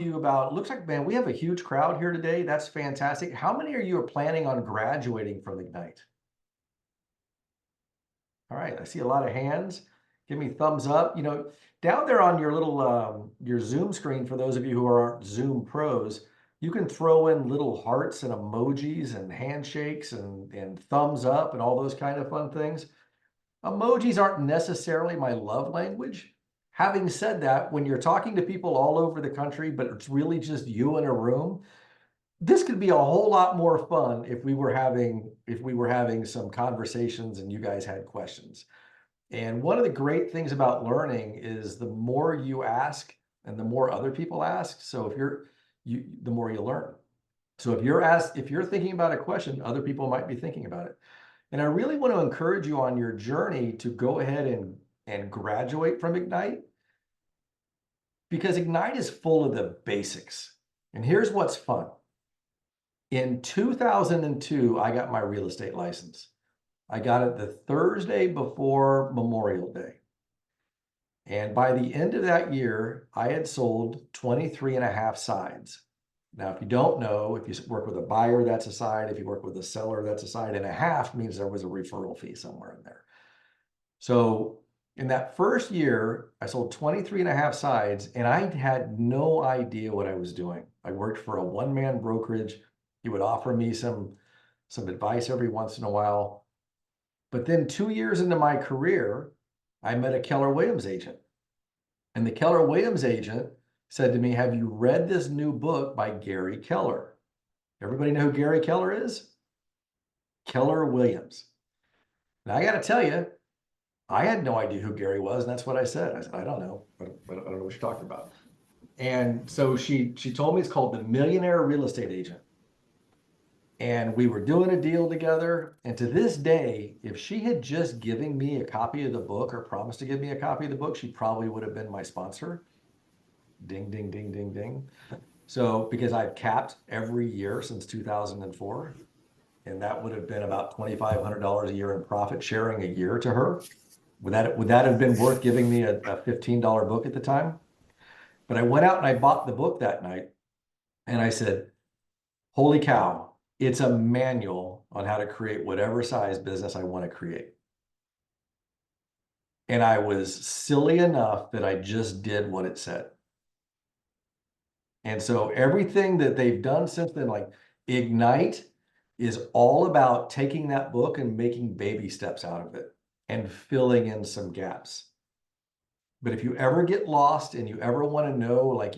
you about, looks like, man, we have a huge crowd here today. That's fantastic. How many are you are planning on graduating from Ignite? All right, I see a lot of hands. Give me thumbs up. Down there on your little your Zoom screen, for those of you who are Zoom pros, you can throw in little hearts and emojis and handshakes and thumbs up and all those kind of fun things. Emojis aren't necessarily my love language. Having said that, when you're talking to people all over the country, but it's really just you in a room, this could be a whole lot more fun if we were having some conversations and you guys had questions. And one of the great things about learning is the more you ask and the more other people ask. So the more you learn. So if you're thinking about a question, other people might be thinking about it. And I really want to encourage you on your journey to go ahead and graduate from Ignite, because Ignite is full of the basics. And here's what's fun. In 2002, I got my real estate license. I got it the Thursday before Memorial Day. And by the end of that year, I had sold 23 and a half sides. Now, if you don't know, if you work with a buyer, that's a side. If you work with a seller, that's a side and a half, means there was a referral fee somewhere in there. So in that first year, I sold 23 and a half sides, and I had no idea what I was doing. I worked for a one-man brokerage. He would offer me some advice every once in a while. But then 2 years into my career, I met a Keller Williams agent. And the Keller Williams agent said to me, "Have you read this new book by Gary Keller?" Everybody know who Gary Keller is? Keller Williams. Now, I got to tell you, I had no idea who Gary was, and that's what I said. I said, "I don't know. I don't know what you're talking about." And so she told me it's called The Millionaire Real Estate Agent. And we were doing a deal together. And to this day, if she had just given me a copy of the book or promised to give me a copy of the book, she probably would have been my sponsor. Ding, ding, ding, ding, ding. So, because I've capped every year since 2004, and that would have been about $2,500 a year in profit sharing a year to her. Would that have been worth giving me a $15 book at the time? But I went out and I bought the book that night, and I said, "Holy cow, it's a manual on how to create whatever size business I want to create." And I was silly enough that I just did what it said. And so everything that they've done since then, like Ignite, is all about taking that book and making baby steps out of it and filling in some gaps. But if you ever get lost and you ever want to know, like,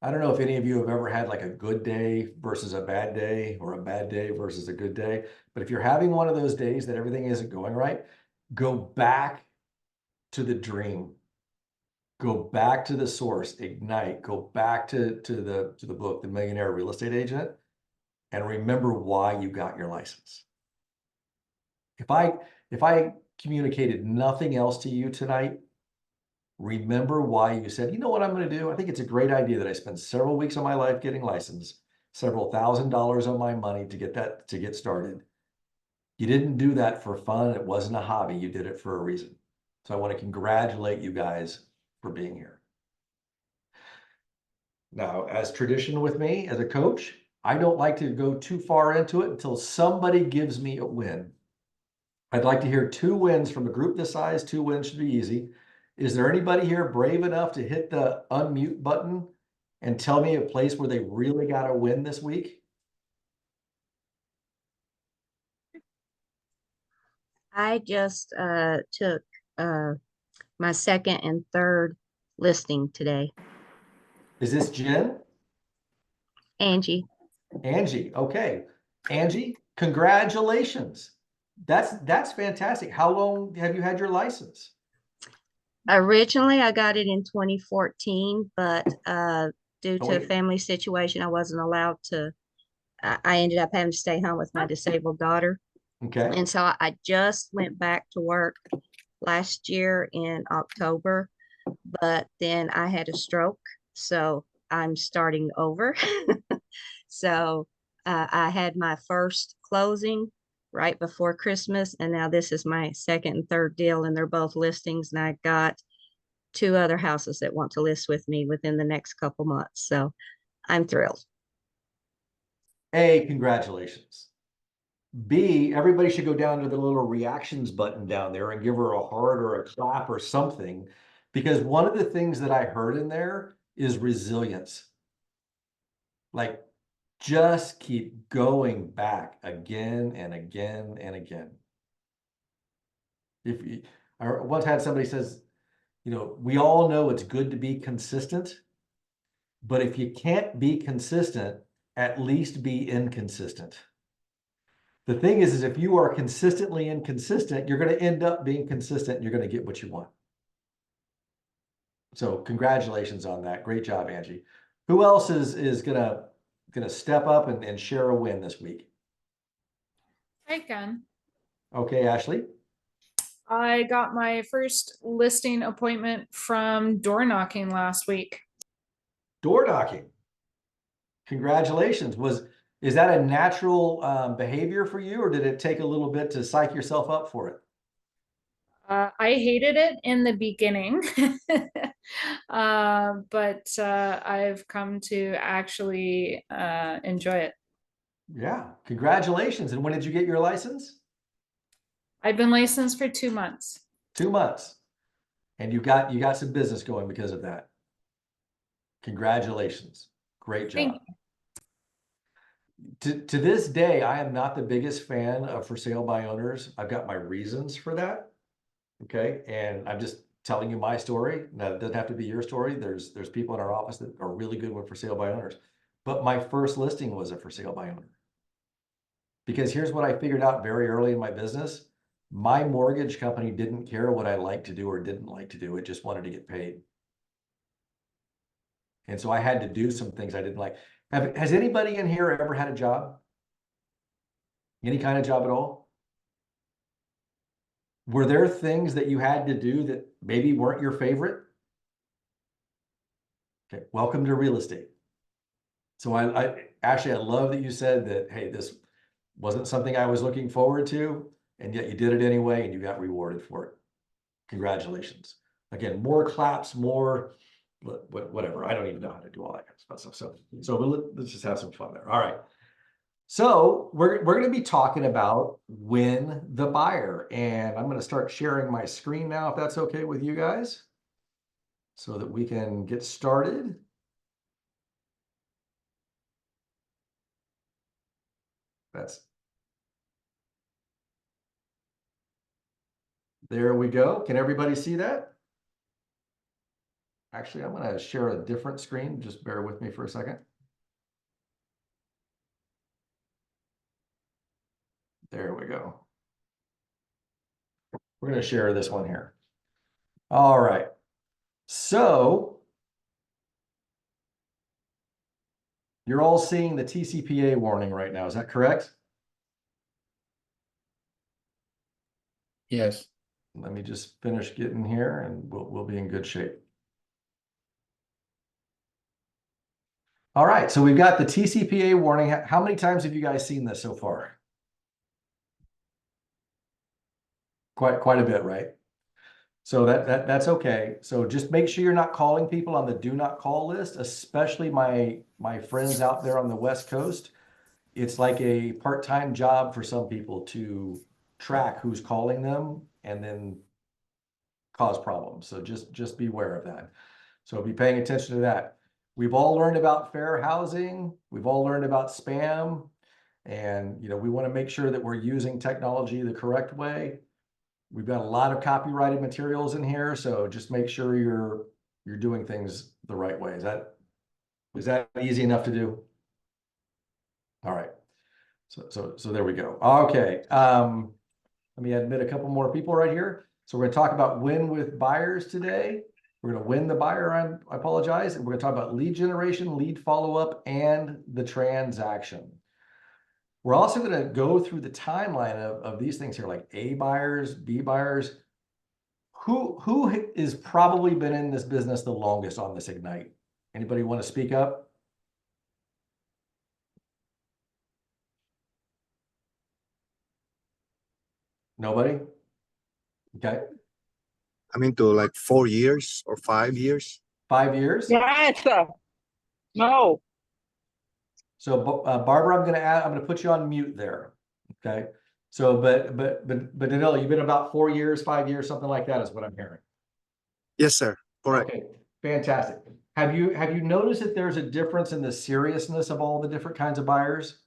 I don't know if any of you have ever had like a good day versus a bad day or a bad day versus a good day. But if you're having one of those days that everything isn't going right, go back to the dream. Go back to the source, Ignite, go back to the book, The Millionaire Real Estate Agent, and remember why you got your license. If I communicated nothing else to you tonight, remember why you said, "You know what I'm going to do? I think it's a great idea that I spend several weeks of my life getting licensed, several $1,000s of my money to get started." You didn't do that for fun. It wasn't a hobby. You did it for a reason. So I want to congratulate you guys for being here. Now, as tradition with me as a coach, I don't like to go too far into it until somebody gives me a win. I'd like to hear 2 wins from a group this size. 2 wins should be easy. Is there anybody here brave enough to hit the unmute button and tell me a place where they really got a win this week? I just took my second and third listing today. Is this Jen? Angie, Angie. Okay. Angie, congratulations. That's fantastic. How long have you had your license? originally I got it in 2014, but due Oh, to a wait. family situation, I wasn't allowed to. I ended up having to stay home with my disabled daughter. Okay. And so I just went back to work last year in October, but then I had a stroke. So I'm starting over. So I had my first closing right before Christmas, and now this is my second and third deal, and they're both listings. And I got two other houses that want to list with me within the next couple months. So I'm thrilled. A, congratulations. B, everybody should go down to the little reactions button down there and give her a heart or a clap or something, because one of the things that I heard in there is resilience. Like, just keep going back again and again and again. If you, I once had somebody says, you know, we all know it's good to be consistent, but if you can't be consistent, at least be inconsistent. The thing is if you are consistently inconsistent, you're going to end up being consistent and you're going to get what you want. So congratulations on that. Great job, Angie. Who else is gonna step up and share a win this week? I can. Okay, Ashley. I got my first listing appointment from door knocking last week. Door knocking. Congratulations. Is that a natural behavior for you, or did it take a little bit to psych yourself up for it? I hated it in the beginning, but I've come to actually enjoy it. Yeah, congratulations. And when did you get your license? I've been licensed for 2 months. 2 months. And you got some business going because of that. Congratulations. Great job. Thank To this day, I am not the biggest fan of for sale by owners. I've got my reasons for that. Okay. And I'm just telling you my story. Now, it doesn't have to be your story. There's people in our office that are really good with for sale by owners. But my first listing was a for sale by owner. Because here's what I figured out very early in my business. My mortgage company didn't care what I liked to do or didn't like to do. It just wanted to get paid. And so I had to do some things I didn't like. Has anybody in here ever had a job? Any kind of job at all? Were there things that you had to do that maybe weren't your favorite? Okay, welcome to real estate. So actually, I love that you said that, hey, this wasn't something I was looking forward to, and yet you did it anyway, and you got rewarded for it. Congratulations. Again, more claps, more whatever. I don't even know how to do all that kind of stuff. So let's just have some fun there. All right. So we're going to be talking about win the buyer, and I'm going to start sharing my screen now, if that's okay with you guys, so that we can get started. There we go. Can everybody see that? Actually, I'm going to share a different screen. Just bear with me for a second. There we go. We're going to share this one here. All right. So you're all seeing the TCPA warning right now. Is that correct? Yes. Let me just finish getting here and we'll be in good shape. All right, so we've got the TCPA warning. How many times have you guys seen this so far? Quite a bit, right? So that's okay. So just make sure you're not calling people on the do not call list, especially my friends out there on the West Coast. It's like a part-time job for some people to track who's calling them and then cause problems. So just be aware of that. So be paying attention to that. We've all learned about fair housing. We've all learned about spam. And, you know, we want to make sure that we're using technology the correct way. We've got a lot of copyrighted materials in here. So just make sure you're doing things the right way. Is that easy enough to do? All right. So there we go. Okay. Let me admit a couple more people right here. So we're going to talk about win with buyers today. We're going to win the buyer, I apologize. And we're going to talk about lead generation, lead follow-up, and the transaction. We're also going to go through the timeline of these things here, like A buyers, B buyers. Who is probably been in this business the longest on this Ignite? Anybody want to speak up? Nobody? Okay. I'm into like 4 years or 5 years. 5 years? Yes. No. So Barbara, I'm gonna put you on mute there. Okay. So, but Danilo, you've been about 4 years, 5 years, something like that is what I'm hearing. Yes, sir. Correct. Okay, fantastic. Have you noticed that there's a difference in the seriousness of all the different kinds of buyers?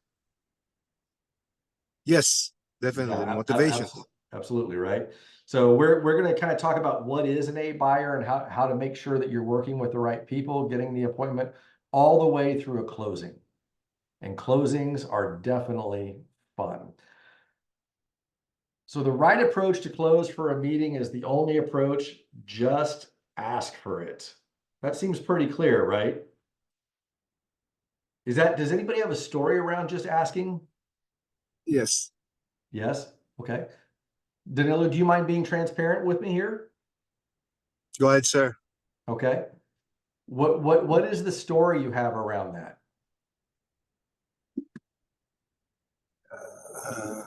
Yes, definitely. Yeah, Motivation. absolutely, right? So we're going to kind of talk about what is an A buyer and how to make sure that you're working with the right people, getting the appointment all the way through a closing. And closings are definitely fun. So the right approach to close for a meeting is the only approach. Just ask for it. That seems pretty clear, right? Does anybody have a story around just asking? Yes. Yes. Okay. Danilo, do you mind being transparent with me here? Go ahead, sir. Okay. What is the story you have around that? Uh,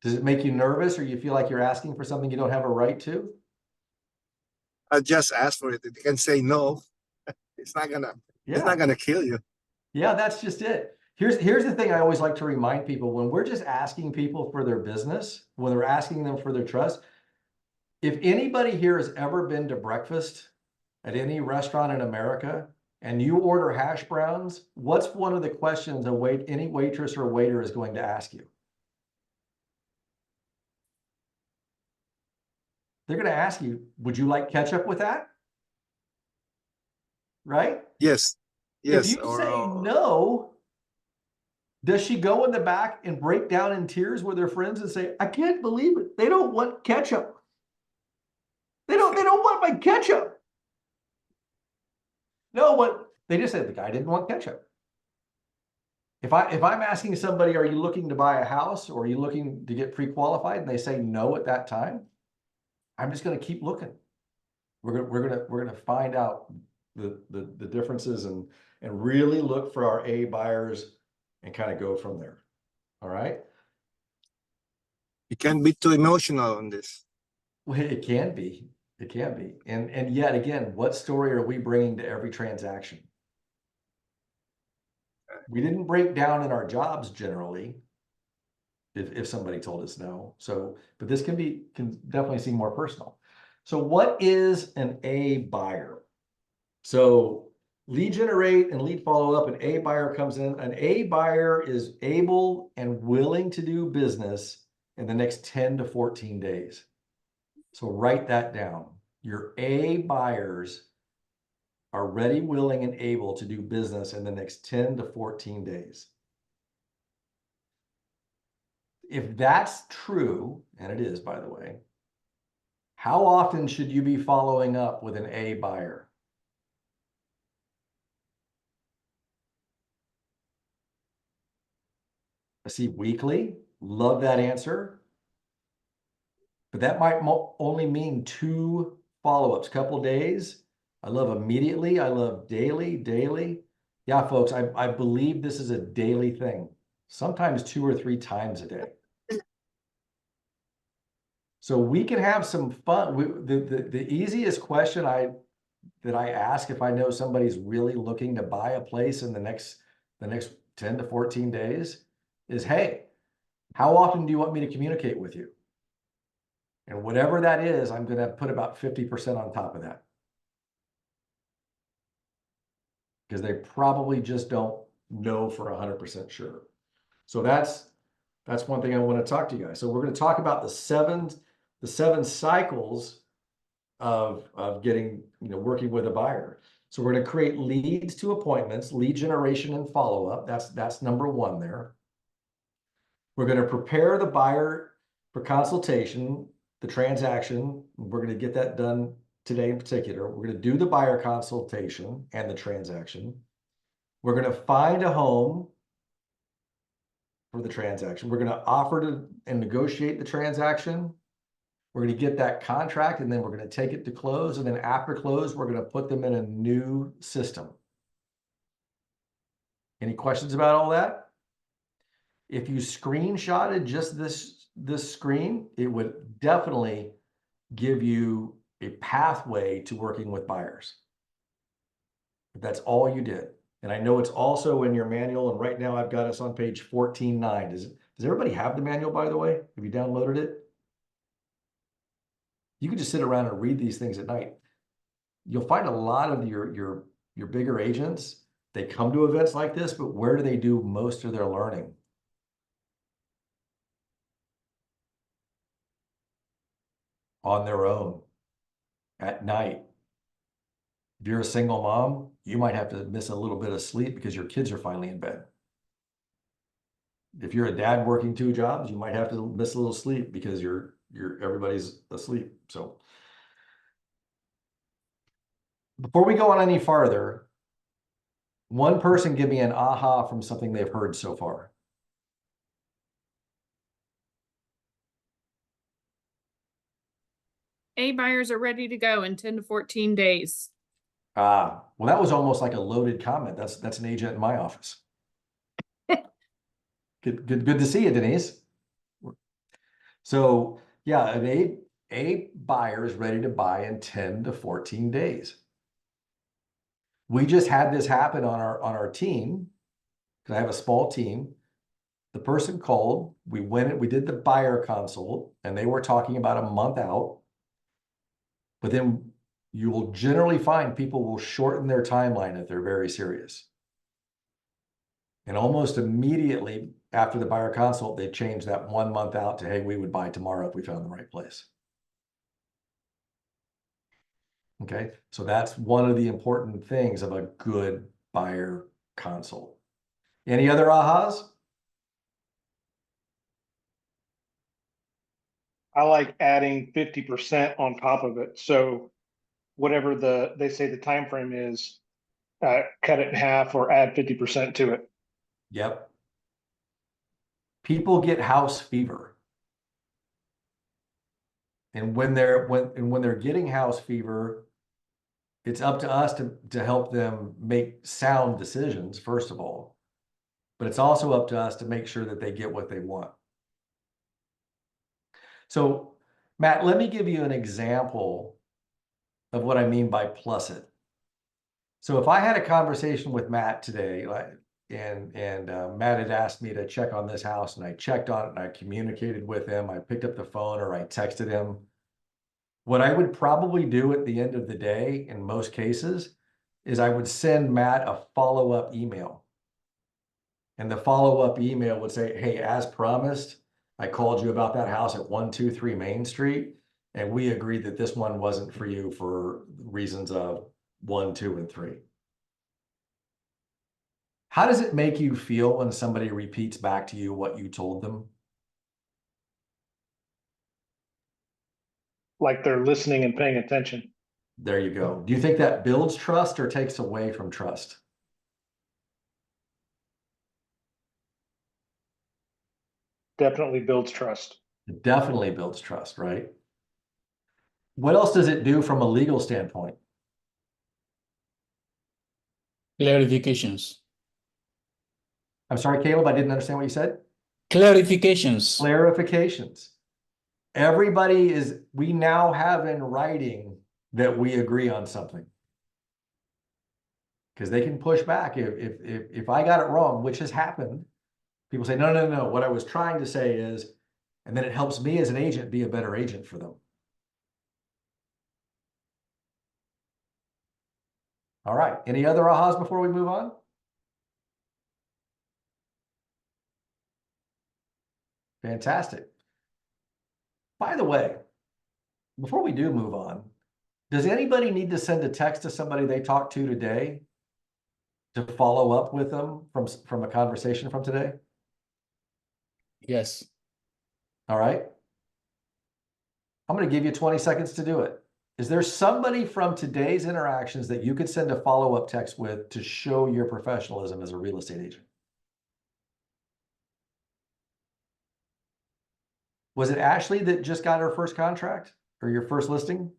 Does it make you nervous or you feel like you're asking for something you don't have a right to? I just ask for it. If you can say no, it's not Yeah. gonna kill you. Yeah, that's just it. Here's the thing I always like to remind people when we're just asking people for their business, when we're asking them for their trust. If anybody here has ever been to breakfast at any restaurant in America and you order hash browns, what's one of the questions any waitress or waiter is going to ask you? They're going to ask you, would you like ketchup with that? Right? Yes. If Yes. you say no, does she go in the back and break down in tears with her friends and say, I can't believe it. They don't want ketchup. They don't want my ketchup. No, what they just said the guy didn't want ketchup. If I'm asking somebody, are you looking to buy a house or are you looking to get pre-qualified? And they say no at that time, I'm just going to keep looking. We're gonna find out the differences and really look for our A buyers and kind of go from there. All right. You can't be too emotional on this. Well, it can be. It can be. And yet again, what story are we bringing to every transaction? We didn't break down in our jobs generally if somebody told us no. So, but this can definitely seem more personal. So what is an A buyer? So lead generate and lead follow up, an A buyer comes in. An A buyer is able and willing to do business in the next 10 to 14 days. So write that down. Your A buyers are ready, willing, and able to do business in the next 10 to 14 days. If that's true, and it is, by the way, how often should you be following up with an A buyer? I see weekly. Love that answer. But that might only mean 2 follow-ups, couple days. I love immediately. I love daily. Yeah, folks, I believe this is a daily thing, sometimes 2 or 3 times a day. So we can have some fun. The easiest question that I ask if I know somebody's really looking to buy a place in the next 10 to 14 days is, hey, how often do you want me to communicate with you? And whatever that is, I'm going to put about 50% on top of that. Because they probably just don't know for 100% sure. So that's one thing I want to talk to you guys. So we're going to talk about the seven cycles of getting, working with a buyer. So we're going to create leads to appointments, lead generation and follow-up. That's number 1 there. We're going to prepare the buyer for consultation, the transaction. We're going to get that done today in particular. We're going to do the buyer consultation and the transaction. We're going to find a home for the transaction. We're going to offer to and negotiate the transaction. We're going to get that contract and then we're going to take it to close. And then after close, we're going to put them in a new system. Any questions about all that? If you screenshotted just this screen, it would definitely give you a pathway to working with buyers. If that's all you did. And I know it's also in your manual, and right now I've got us on page 14.9. Does everybody have the manual, by the way? Have you downloaded it? You can just sit around and read these things at night. You'll find a lot of your bigger agents, they come to events like this, but where do they do most of their learning? On their own, at night. If you're a single mom, you might have to miss a little bit of sleep because your kids are finally in bed. If you're a dad working 2 jobs, you might have to miss a little sleep because everybody's asleep. So before we go on any farther, one person give me an aha from something they've heard so far. A buyers are ready to go in 10 to 14 days. Well, that was almost like a loaded comment. That's an agent in my office. Good to see you, Denise. So yeah, a buyer is ready to buy in 10 to 14 days. We just had this happen on our team, because I have a small team. The person called, we did the buyer consult, and they were talking about a month out. But then you will generally find people will shorten their timeline if they're very serious. And almost immediately after the buyer consult, they changed that 1 month out to, hey, we would buy tomorrow if we found the right place. Okay, so that's one of the important things of a good buyer consult. Any other ahas? I like adding 50% on top of it. So whatever they say the time frame is, cut it in half or add 50% to it. Yep. People get house fever. And when they're getting house fever, it's up to us to help them make sound decisions, first of all. But it's also up to us to make sure that they get what they want. So, Matt, let me give you an example of what I mean by plus it. So if I had a conversation with Matt today, and Matt had asked me to check on this house, and I checked on it, and I communicated with him, I picked up the phone or I texted him. What I would probably do at the end of the day, in most cases, is I would send Matt a follow-up email. And the follow-up email would say, hey, as promised, I called you about that house at 123 Main Street, and we agreed that this one wasn't for you for reasons of 1, 2, and 3. How does it make you feel when somebody repeats back to you what you told them? Like they're listening and paying attention. There you go. Do you think that builds trust or takes away from trust? Definitely builds trust. It definitely builds trust, right? What else does it do from a legal standpoint? Clarifications. I'm sorry, Caleb, I didn't understand what you said. Clarifications. Clarifications. We now have in writing that we agree on something. Because they can push back if I got it wrong, which has happened. People say, no. What I was trying to say is, and then it helps me as an agent be a better agent for them. All right. Any other ahas before we move on? Fantastic. By the way, before we do move on, does anybody need to send a text to somebody they talked to today to follow up with them from a conversation from today? Yes. All right. I'm going to give you 20 seconds to do it. Is there somebody from today's interactions that you could send a follow-up text with to show your professionalism as a real estate agent? Was it Ashley that just got her first contract or your first listing?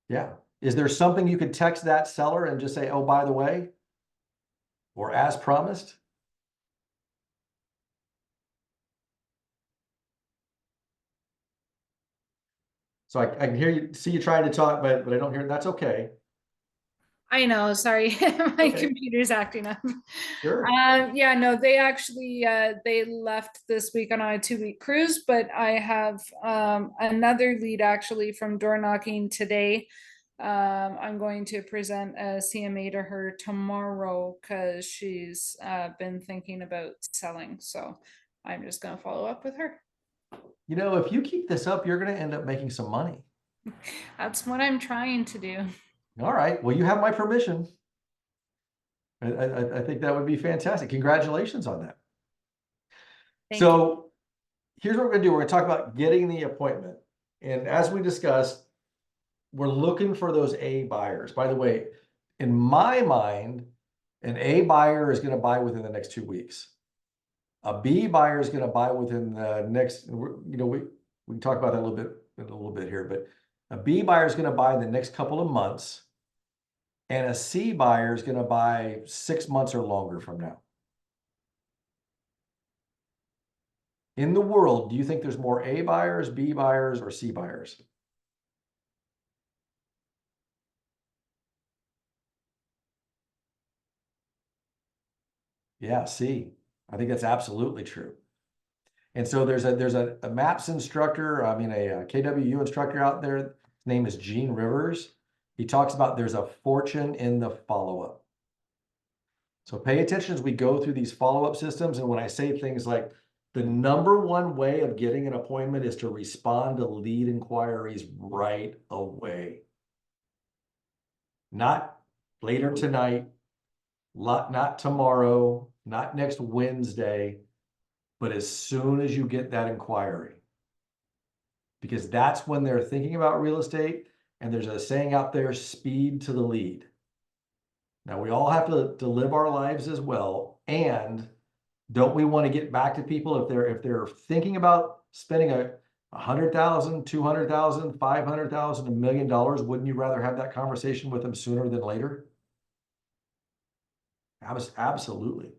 Yeah. Is there something you could text that seller and just say, oh, by the way, or as promised? So I can see you trying to talk, but I don't hear, that's okay. I know, sorry, my Okay. computer's acting up. Sure. Yeah, no, they actually they left this week on a 2-week cruise, but I have another lead actually from door knocking today. I'm going to present a CMA to her tomorrow because she's been thinking about selling. So I'm just gonna follow up with her. You know, if you keep this up, you're going to end up making some money. That's what I'm trying to do. All right. Well, you have my permission. I think that would be fantastic. Congratulations on that. Thank you. So here's what we're going to do. We're going to talk about getting the appointment. And as we discussed, we're looking for those A buyers. By the way, in my mind, an A buyer is going to buy within the next 2 weeks. A B buyer is going to buy within the next, we can talk about that a little bit here, but a B buyer is going to buy in the next couple of months, and a C buyer is going to buy 6 months or longer from now. In the world, do you think there's more A buyers, B buyers, or C buyers? Yeah, C. I think that's absolutely true. And so there's a MAPS instructor, I mean a KWU instructor out there. His name is Gene Rivers. He talks about there's a fortune in the follow-up. So pay attention as we go through these follow-up systems. And when I say things like the number one way of getting an appointment is to respond to lead inquiries right away. Not later tonight, not tomorrow, not next Wednesday, but as soon as you get that inquiry. Because that's when they're thinking about real estate, and there's a saying out there, speed to the lead. Now, we all have to live our lives as well, and don't we want to get back to people if they're thinking about spending $100,000, $200,000, $500,000, $1 million? Wouldn't you rather have that conversation with them sooner than later? Absolutely.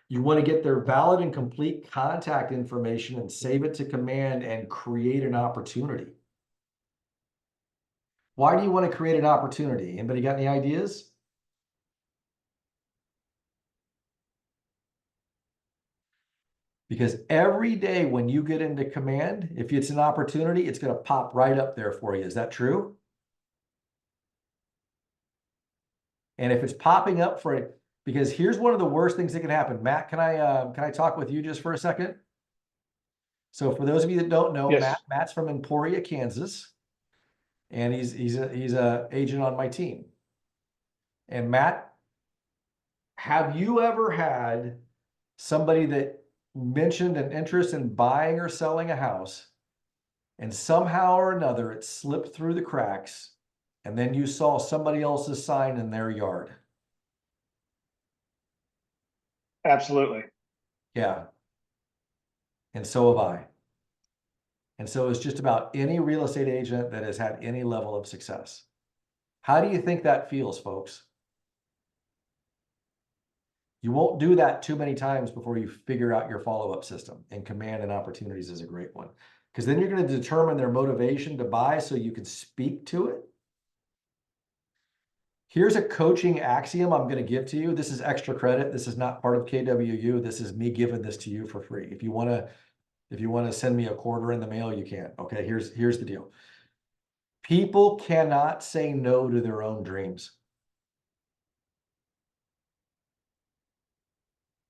You want to get their valid and complete contact information and save it to command and create an opportunity. Why do you want to create an opportunity? Anybody got any ideas? Because every day when you get into command, if it's an opportunity, it's going to pop right up there for you. Is that true? And if it's popping up for it, because here's one of the worst things that can happen. Matt, can I talk with you just for a second? So for those of you that don't know, Yes. Matt's from Emporia, Kansas, and he's a agent on my team. And Matt, have you ever had somebody that mentioned an interest in buying or selling a house, and somehow or another it slipped through the cracks, and then you saw somebody else's sign in their yard? Absolutely. Yeah. And so have I. And so it's just about any real estate agent that has had any level of success. How do you think that feels, folks? You won't do that too many times before you figure out your follow-up system, and command and opportunities is a great one. Because then you're going to determine their motivation to buy so you can speak to it. Here's a coaching axiom I'm going to give to you. This is extra credit. This is not part of KWU. This is me giving this to you for free. If you want to send me a quarter in the mail, you can. Okay, here's the deal. People cannot say no to their own dreams.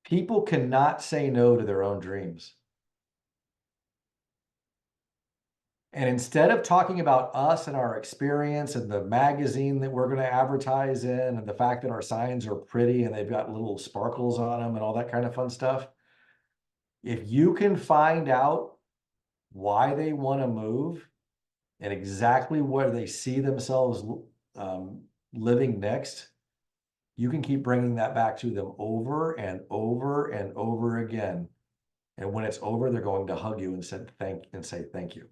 People cannot say no to their own dreams. And instead of talking about us and our experience and the magazine that we're going to advertise in and the fact that our signs are pretty and they've got little sparkles on them and all that kind of fun stuff, if you can find out why they want to move and exactly where they see themselves living next, you can keep bringing that back to them over and over and over again. And when it's over, they're going to hug you and say thank you.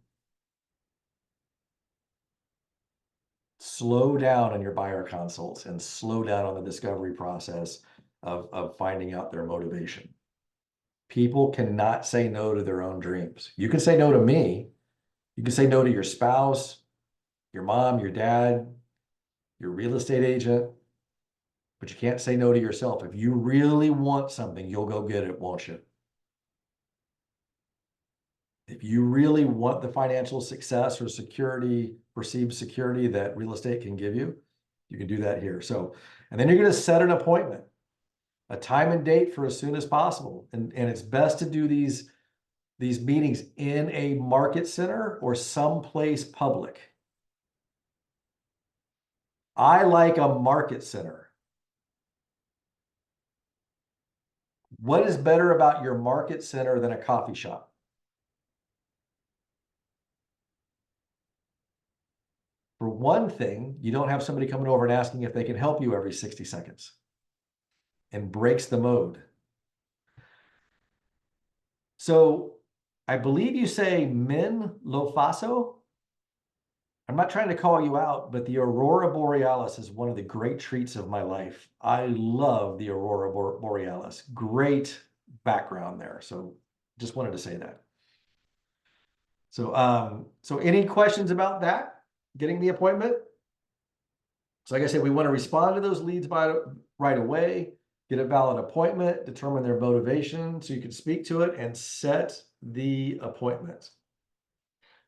Slow down on your buyer consults and slow down on the discovery process of finding out their motivation. People cannot say no to their own dreams. You can say no to me. You can say no to your spouse, your mom, your dad, your real estate agent, But you can't say no to yourself. If you really want something, you'll go get it, won't you? If you really want the financial success or security, perceived security that real estate can give you, you can do that here. So, and then you're going to set an appointment, a time and date for as soon as possible. And it's best to do these meetings in a market center or someplace public. I like a market center. What is better about your market center than a coffee shop? For one thing, you don't have somebody coming over and asking if they can help you every 60 seconds and breaks the mode. So I believe you say Min Lo Faso. I'm not trying to call you out, but the Aurora Borealis is one of the great treats of my life. I love the Aurora Borealis. Great background there. So just wanted to say that. So any questions about that? Getting the appointment? So like I said, we want to respond to those leads right away, get a valid appointment, determine their motivation so you can speak to it and set the appointment.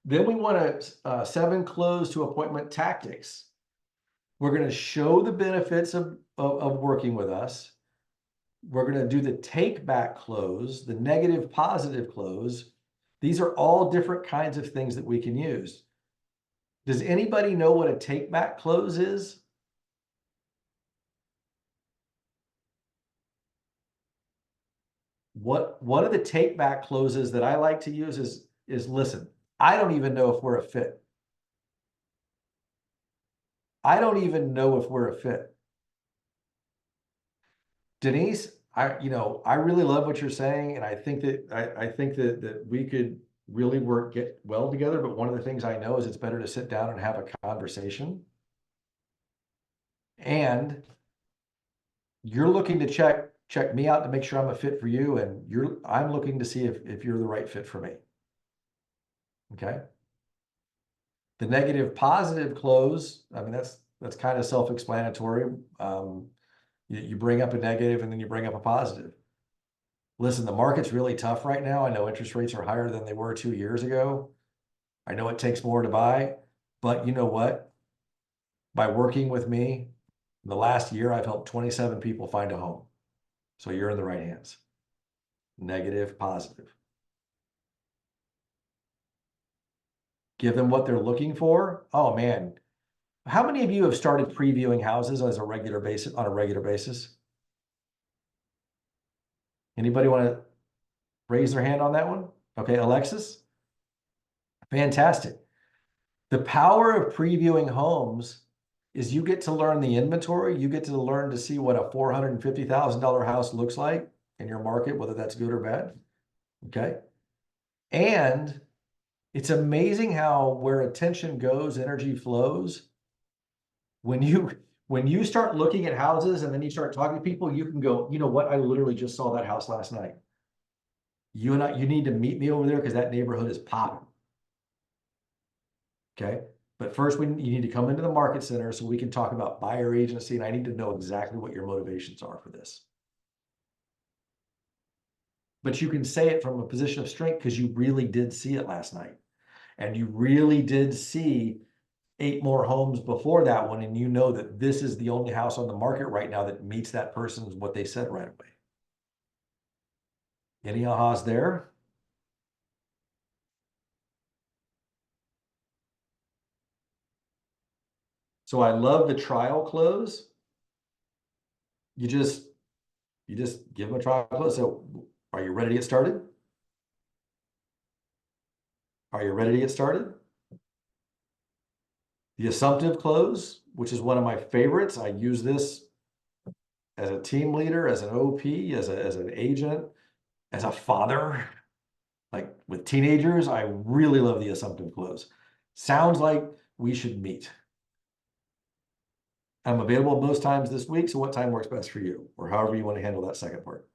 Then we want to 7 close to appointment tactics. We're going to show the benefits of working with us. We're going to do the take back close, the negative positive close. These are all different kinds of things that we can use. Does anybody know what a take back close is? What are the take back closes that I like to use is listen, I don't even know if we're a fit. I don't even know if we're a fit. Denise, I really love what you're saying, and I think that we could really get well together. But one of the things I know is it's better to sit down and have a conversation. And you're looking to check me out to make sure I'm a fit for you, and I'm looking to see if you're the right fit for me. Okay. The negative positive close, I mean, that's kind of self-explanatory. You bring up a negative and then you bring up a positive. Listen, the market's really tough right now. I know interest rates are higher than they were 2 years ago. I know it takes more to buy, but you know what? By working with me, in the last year, I've helped 27 people find a home. So you're in the right hands. Negative, positive. Give them what they're looking for. Oh man. How many of you have started previewing houses on a regular basis? Anybody want to raise their hand on that one? Okay, Alexis? Fantastic. The power of previewing homes is you get to learn the inventory. You get to learn to see what a $450,000 house looks like in your market, whether that's good or bad. Okay. And it's amazing how where attention goes, energy flows. When you start looking at houses and then you start talking to people, you can go, you know what? I literally just saw that house last night. You need to meet me over there because that neighborhood is popping. Okay. But first, you need to come into the market center so we can talk about buyer agency, and I need to know exactly what your motivations are for this. But you can say it from a position of strength because you really did see it last night. And you really did see 8 more homes before that one, and you know that this is the only house on the market right now that meets that person's what they said right away. Any ahas there? So I love the trial close. You just give them a trial close. So are you ready to get started? Are you ready to get started? The assumptive close, which is one of my favorites. I use this as a team leader, as an OP, as an agent, as a father. Like with teenagers, I really love the assumptive close. Sounds like we should meet. I'm available most times this week, so what time works best for you? Or however you want to handle that second part.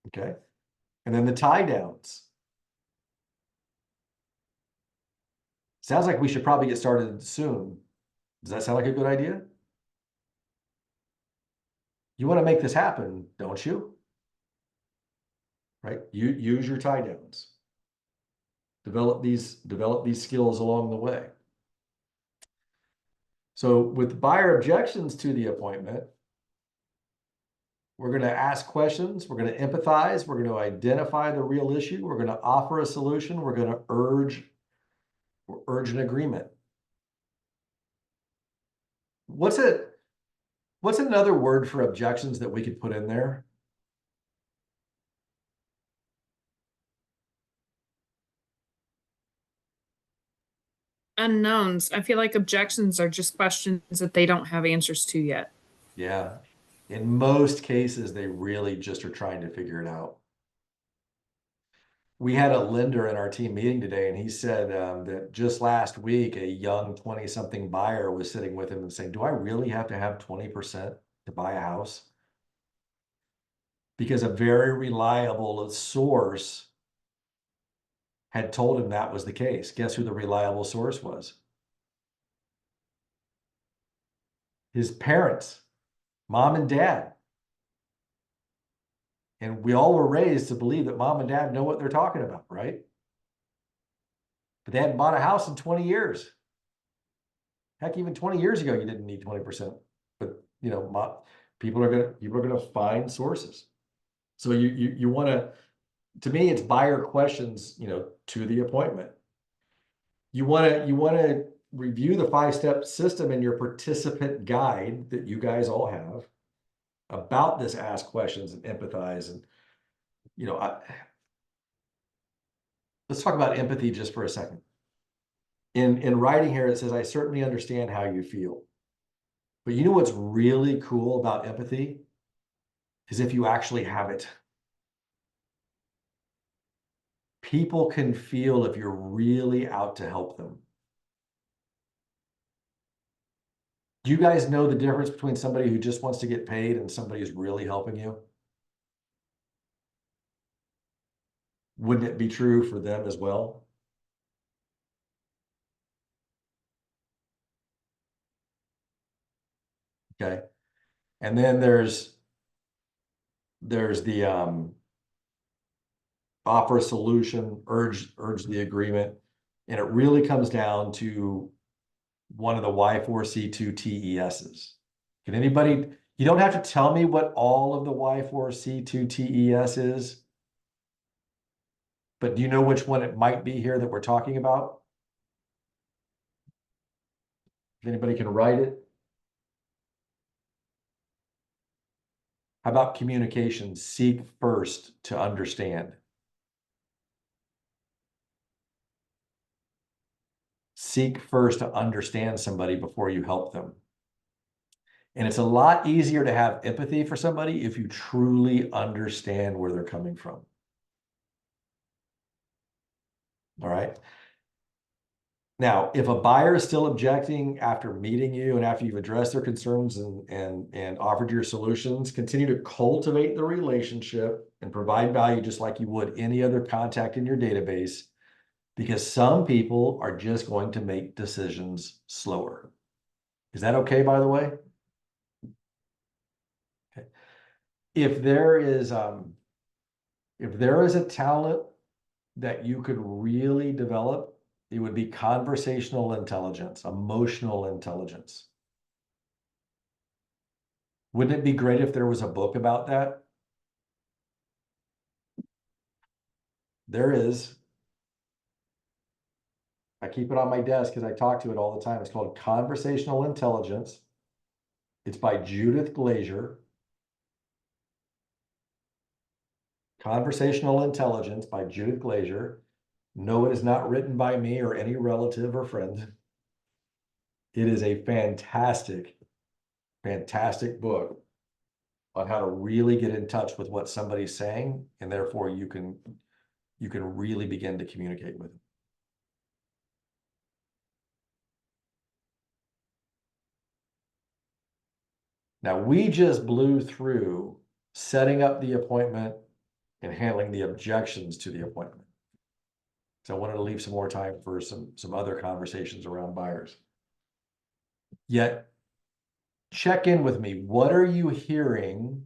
Okay. And then the tie downs. Sounds like we should probably get started soon. Does that sound like a good idea? You want to make this happen, don't you? Right? You use your tie downs. Develop these skills along the way. So with buyer objections to the appointment, we're going to ask questions, we're going to empathize, we're going to identify the real issue, we're going to offer a solution, we're going to urge an agreement. What's another word for objections that we could put in there? Unknowns. I feel like objections are just questions that they don't have answers to yet. Yeah. In most cases, they really just are trying to figure it out. We had a lender in our team meeting today, and he said that just last week, a young 20-something buyer was sitting with him and saying, do I really have to have 20% to buy a house? Because a very reliable source had told him that was the case. Guess who the reliable source was? His parents, mom and dad. And we all were raised to believe that mom and dad know what they're talking about, right? But they hadn't bought a house in 20 years. Heck, even 20 years ago, you didn't need 20%. But you know, people are gonna find sources. So you want to me, it's buyer questions, you know, to the appointment. You want to review the 5-step system in your participant guide that you guys all have about this ask questions and empathize. And, you know, let's talk about empathy just for a second. In writing here, it says, I certainly understand how you feel. But you know what's really cool about empathy is if you actually have it. People can feel if you're really out to help them. Do you guys know the difference between somebody who just wants to get paid and somebody who's really helping you? Wouldn't it be true for them as well? Okay. And then there's the offer a solution, urge the agreement. And it really comes down to one of the Y4C2 TESs. Can anybody, you don't have to tell me what all of the Y4C2 TES is, but do you know which one it might be here that we're talking about? If anybody can write it. How about communication? Seek first to understand. Seek first to understand somebody before you help them. And it's a lot easier to have empathy for somebody if you truly understand where they're coming from. All right. Now, if a buyer is still objecting after meeting you and after you've addressed their concerns and offered your solutions, continue to cultivate the relationship and provide value just like you would any other contact in your database, because some people are just going to make decisions slower. Is that okay, by the way? Okay. If there is a talent that you could really develop, it would be conversational intelligence, emotional intelligence. Wouldn't it be great if there was a book about that? There is. I keep it on my desk because I talk to it all the time. It's called Conversational Intelligence. It's by Judith Glaser. Conversational Intelligence by Judith Glaser. No, it is not written by me or any relative or friend. It is a fantastic, fantastic book on how to really get in touch with what somebody's saying, and therefore you can really begin to communicate with them. Now, we just blew through setting up the appointment and handling the objections to the appointment. So I wanted to leave some more time for some other conversations around buyers. Yet, check in with me. What are you hearing?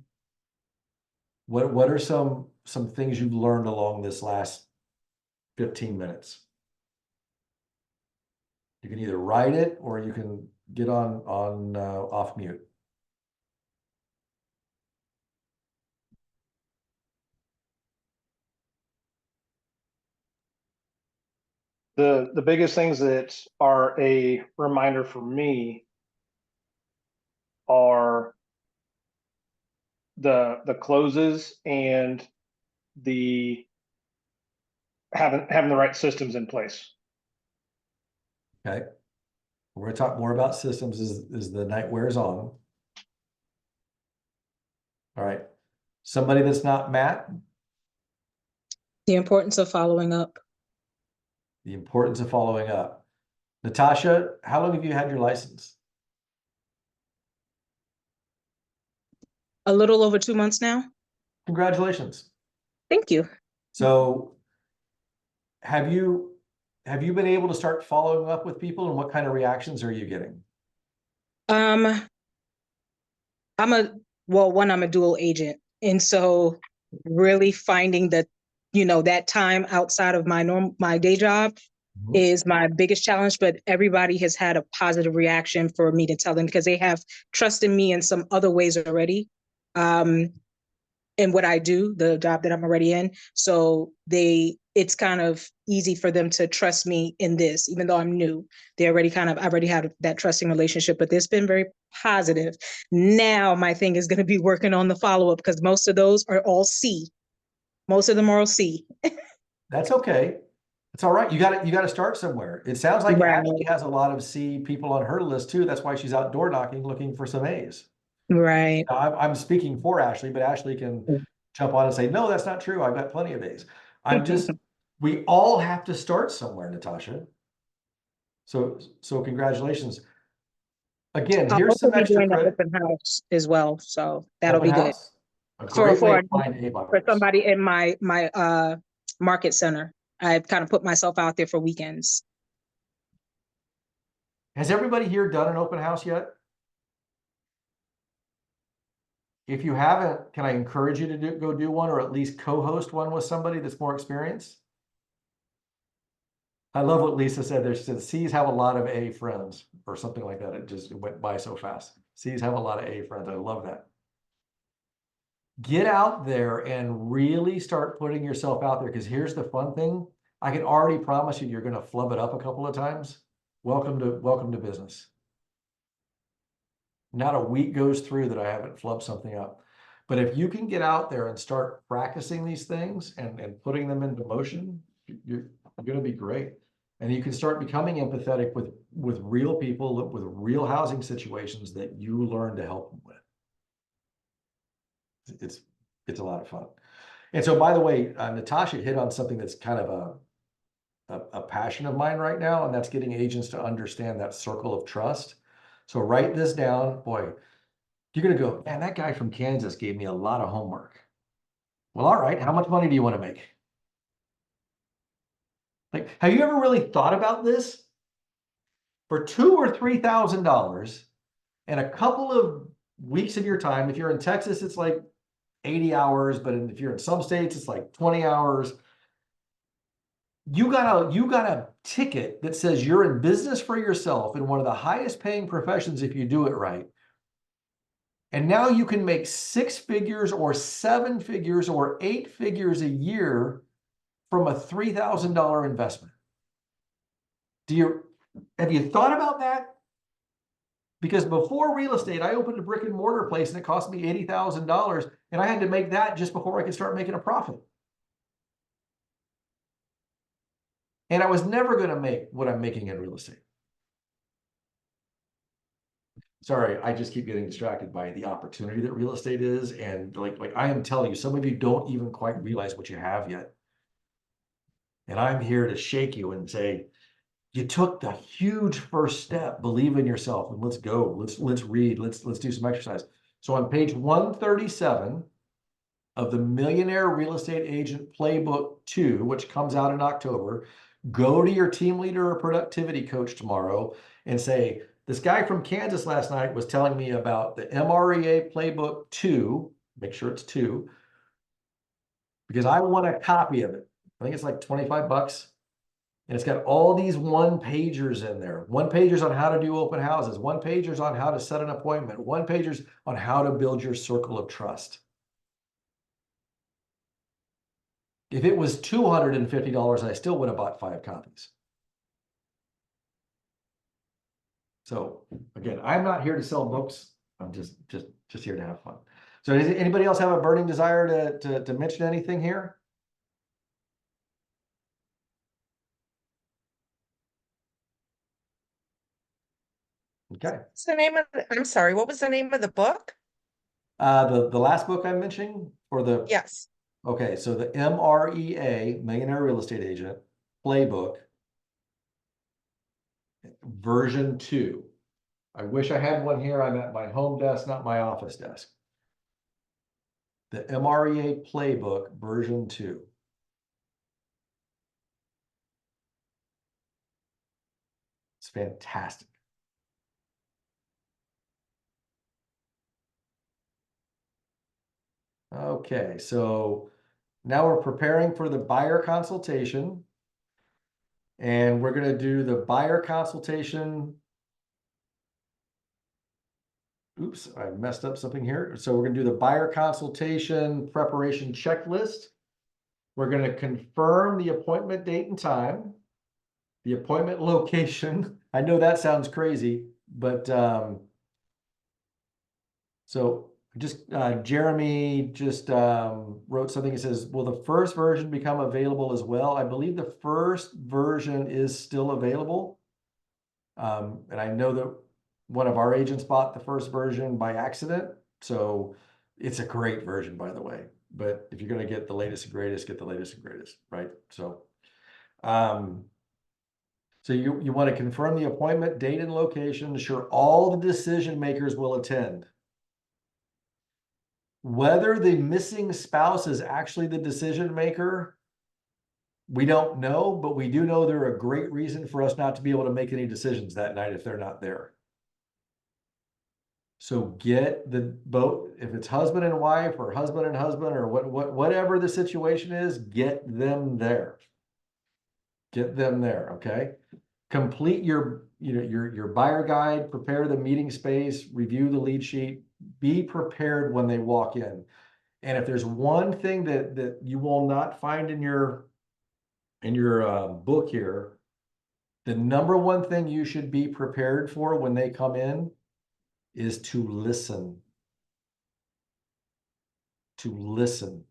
What are some things you've learned along this last 15 minutes? You can either write it or you can get on off mute. The biggest things that are a reminder for me are the closes and the having the right systems in place. Okay. We're going to talk more about systems as the night wears on. All right. Somebody that's not Matt, The importance of following up. the importance of following up. Natasha, how long have you had your license? A little over 2 months now. Congratulations. Thank you. So have you been able to start following up with people, and what kind of reactions are you getting? I'm a dual agent. And so really finding that, that time outside of my day job Mhm. is my biggest challenge, but everybody has had a positive reaction for me to tell them because they have trusted me in some other ways already. In what I do, the job that I'm already in. So it's kind of easy for them to trust me in this, even though I'm new. I already had that trusting relationship, but it's been very positive. Now my thing is going to be working on the follow-up because most of those are all C. Most of them are all C. That's okay. It's all right. You got to start somewhere. It sounds like Right. Ashley has a lot of C people on her list too. That's why she's out door knocking looking for some A's. Right. Now, I'm speaking for Ashley, but Ashley can jump on and say, no, that's not true. I've got plenty of A's. We all have to start somewhere, Natasha. So congratulations. Again, I'll here's also some be extra doing an credit. open house as well. So that'll Open be good house. A great way to find A for buyers. somebody in my market center. I've kind of put myself out there for weekends. Has everybody here done an open house yet? If you haven't, can I encourage you to go do one, or at least co-host one with somebody that's more experienced? I love what Lisa said there. She said C's have a lot of A friends or something like that. It went by so fast. C's have a lot of A friends. I love that. Get out there and really start putting yourself out there, because here's the fun thing. I can already promise you, you're going to flub it up a couple of times. Welcome to business. Not a week goes through that I haven't flubbed something up. But if you can get out there and start practicing these things and putting them into motion, you're going to be great. And you can start becoming empathetic with real people, with real housing situations that you learn to help them with. It's a lot of fun. And so, by the way, Natasha hit on something that's kind of a passion of mine right now, and that's getting agents to understand that circle of trust. So write this down. Boy, you're going to go, man, that guy from Kansas gave me a lot of homework. Well, all right, how much money do you want to make? Like, have you ever really thought about this? For $2,000 or $3,000 and a couple of weeks of your time, if you're in Texas, it's like 80 hours, but if you're in some states, it's like 20 hours. You got a ticket that says you're in business for yourself in one of the highest paying professions if you do it right. And now you can make 6 figures or 7 figures or 8 figures a year from a $3,000 investment. Have you thought about that? Because before real estate, I opened a brick and mortar place and it cost me $80,000, and I had to make that just before I could start making a profit. And I was never going to make what I'm making in real estate. Sorry, I just keep getting distracted by the opportunity that real estate is. And like I am telling you, some of you don't even quite realize what you have yet. And I'm here to shake you and say, you took the huge first step. Believe in yourself and let's go. Let's read. Let's do some exercise. So on page 137 of the Millionaire Real Estate Agent Playbook 2, which comes out in October, go to your team leader or productivity coach tomorrow and say, This guy from Kansas last night was telling me about the MREA Playbook 2, make sure it's 2, because I want a copy of it. I think it's like 25 bucks. And it's got all these one-pagers in there. One-pagers on how to do open houses, one-pagers on how to set an appointment, one-pagers on how to build your circle of trust. If it was $250, I still would have bought 5 copies. So again, I'm not here to sell books. I'm just here to have fun. So does anybody else have a burning desire to mention anything here? Okay. What's the name of I'm sorry, what was the name of the book? The last book I'm mentioning, or the Yes. okay, so the MREA, Millionaire Real Estate Agent Playbook, version 2. I wish I had one here. I'm at my home desk, not my office desk. The MREA Playbook, version 2. It's fantastic. Okay, so now we're preparing for the buyer consultation. And we're going to do the buyer consultation. Oops, I messed up something here. So we're going to do the buyer consultation preparation checklist. We're going to confirm the appointment date and time, the appointment location. I know that sounds crazy, but so just Jeremy just wrote something. He says, will the first version become available as well? I believe the first version is still available. And I know that one of our agents bought the first version by accident. So it's a great version, by the way. But if you're going to get the latest and greatest, get the latest and greatest, right? So, so you want to confirm the appointment date and location, ensure all the decision makers will attend. Whether the missing spouse is actually the decision maker, we don't know, but we do know they're a great reason for us not to be able to make any decisions that night if they're not there. So get the both, if it's husband and wife or husband and husband or whatever the situation is, get them there. Get them there, okay? Complete your buyer guide, prepare the meeting space, review the lead sheet, be prepared when they walk in. And if there's one thing that you will not find in your book here, the number one thing you should be prepared for when they come in is to listen. To listen.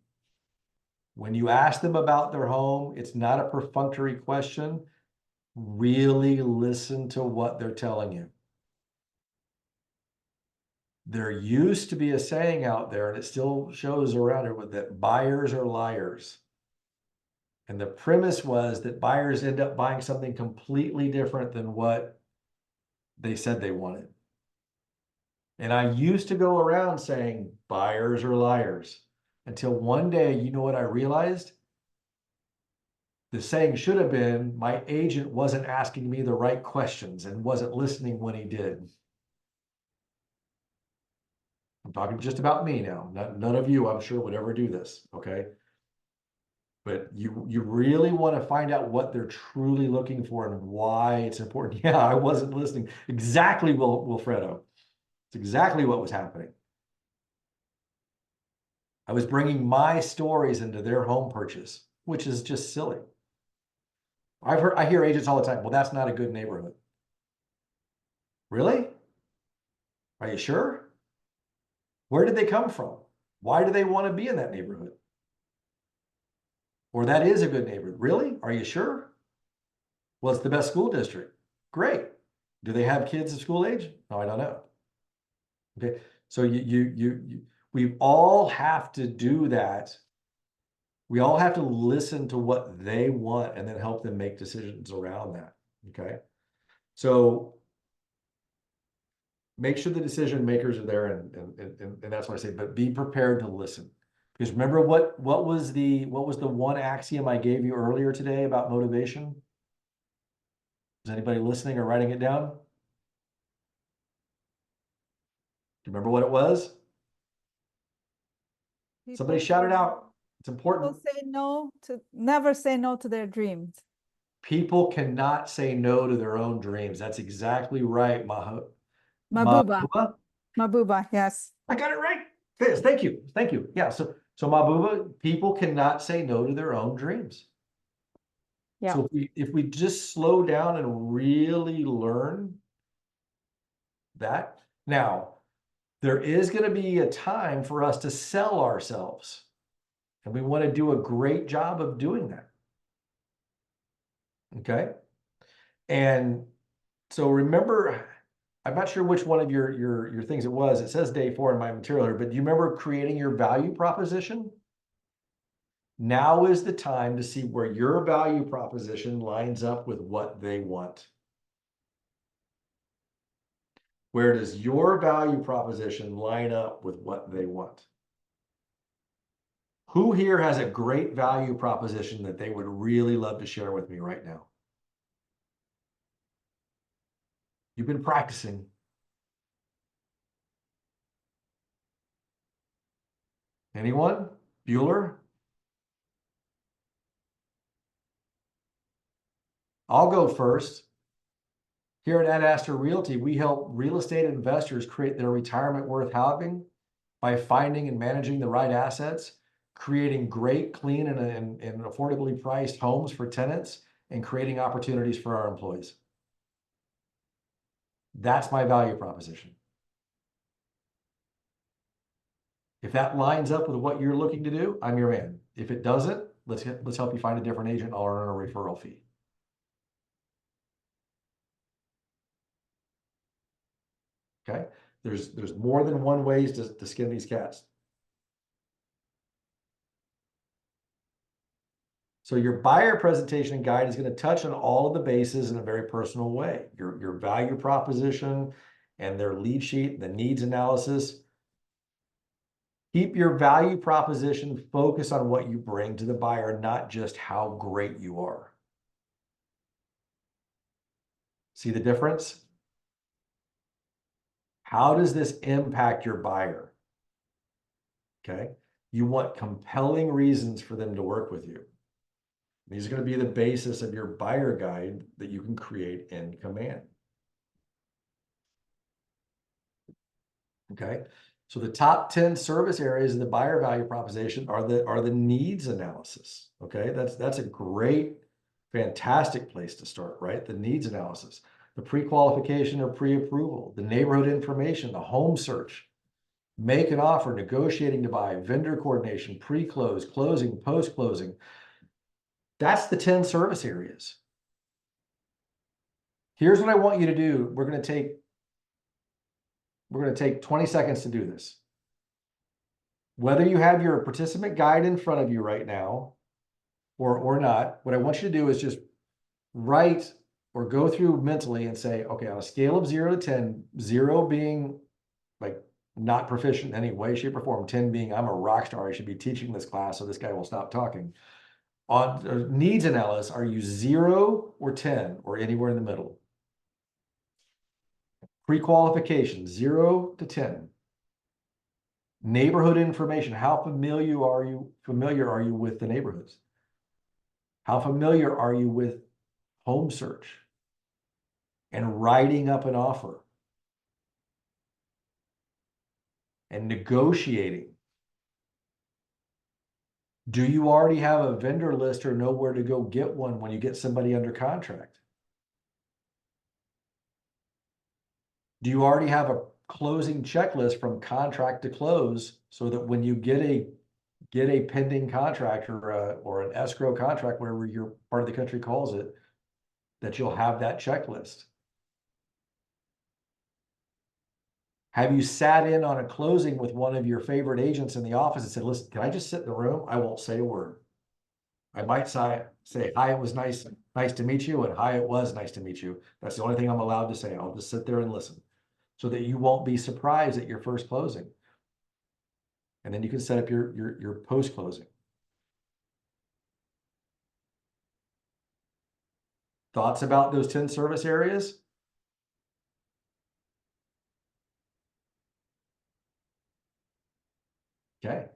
When you ask them about their home, it's not a perfunctory question. Really listen to what they're telling you. There used to be a saying out there, and it still shows around here, that buyers are liars. And the premise was that buyers end up buying something completely different than what they said they wanted. And I used to go around saying buyers are liars until one day, you know what I realized? The saying should have been, my agent wasn't asking me the right questions and wasn't listening when he did. I'm talking just about me now. None of you, I'm sure, would ever do this, okay? But you really want to find out what they're truly looking for and why it's important. Yeah, I wasn't listening. Exactly, Wilfredo. It's exactly what was happening. I was bringing my stories into their home purchase, which is just silly. I hear agents all the time, well, that's not a good neighborhood. Really? Are you sure? Where did they come from? Why do they want to be in that neighborhood? Or that is a good neighborhood. Really? Are you sure? Well, it's the best school district. Great. Do they have kids of school age? No, I don't know. Okay. So we all have to do that. We all have to listen to what they want and then help them make decisions around that. Okay. So make sure the decision makers are there, and that's what I say, but be prepared to listen. Because remember what was the one axiom I gave you earlier today about motivation? Is anybody listening or writing it down? you remember what it was? Somebody People shout it say- out. It's People important. say no to, never say no to their dreams. People cannot say no to their own dreams. That's exactly right, Mabuba, Mabuba. Mabuba, yes. I got it right. Yes, thank you. Thank you. Yeah, so Mabuba, people cannot say no to their own dreams. Yeah. So if we just slow down and really learn that. Now, there is going to be a time for us to sell ourselves. And we want to do a great job of doing that. Okay. And so remember, I'm not sure which one of your things it was. It says day 4 in my material here, but do you remember creating your value proposition? Now is the time to see where your value proposition lines up with what they want. Where does your value proposition line up with what they want? Who here has a great value proposition that they would really love to share with me right now? You've been practicing. Anyone? Bueller? I'll go first. Here at Ad Astra Realty, we help real estate investors create their retirement worth having by finding and managing the right assets, creating great, clean, and affordably priced homes for tenants, and creating opportunities for our employees. That's my value proposition. If that lines up with what you're looking to do, I'm your man. If it doesn't, let's help you find a different agent or earn a referral fee. Okay, there's more than one ways to skin these cats. So your buyer presentation guide is going to touch on all of the bases in a very personal way. Your value proposition and their lead sheet, the needs analysis. Keep your value proposition focused on what you bring to the buyer, not just how great you are. See the difference? How does this impact your buyer? Okay. You want compelling reasons for them to work with you. These are going to be the basis of your buyer guide that you can create in Command. Okay. So the top 10 service areas of the buyer value proposition are the needs analysis. Okay. That's a great, fantastic place to start, right? The needs analysis, the pre-qualification or pre-approval, the neighborhood information, the home search, make an offer, negotiating to buy, vendor coordination, pre-close, closing, post-closing. That's the 10 service areas. Here's what I want you to do. We're going to take 20 seconds to do this. Whether you have your participant guide in front of you right now or not, what I want you to do is just write or go through mentally and say, okay, on a scale of 0 to 10, 0 being like not proficient in any way, shape, or form, 10 being I'm a rock star, I should be teaching this class so this guy will stop talking. On needs analysis, are you 0 or 10 or anywhere in the middle? Pre-qualification, 0 to 10. Neighborhood information, how familiar are you with the neighborhoods? How familiar are you with home search and writing up an offer and negotiating? Do you already have a vendor list or know where to go get one when you get somebody under contract? Do you already have a closing checklist from contract to close so that when you get a pending contract or an escrow contract, whatever your part of the country calls it, that you'll have that checklist? Have you sat in on a closing with one of your favorite agents in the office and said, listen, can I just sit in the room? I won't say a word. I might say, hi, it was nice to meet you, and hi, it was nice to meet you. That's the only thing I'm allowed to say. I'll just sit there and listen so that you won't be surprised at your first closing. And then you can set up your post-closing. Thoughts about those 10 service areas? Okay.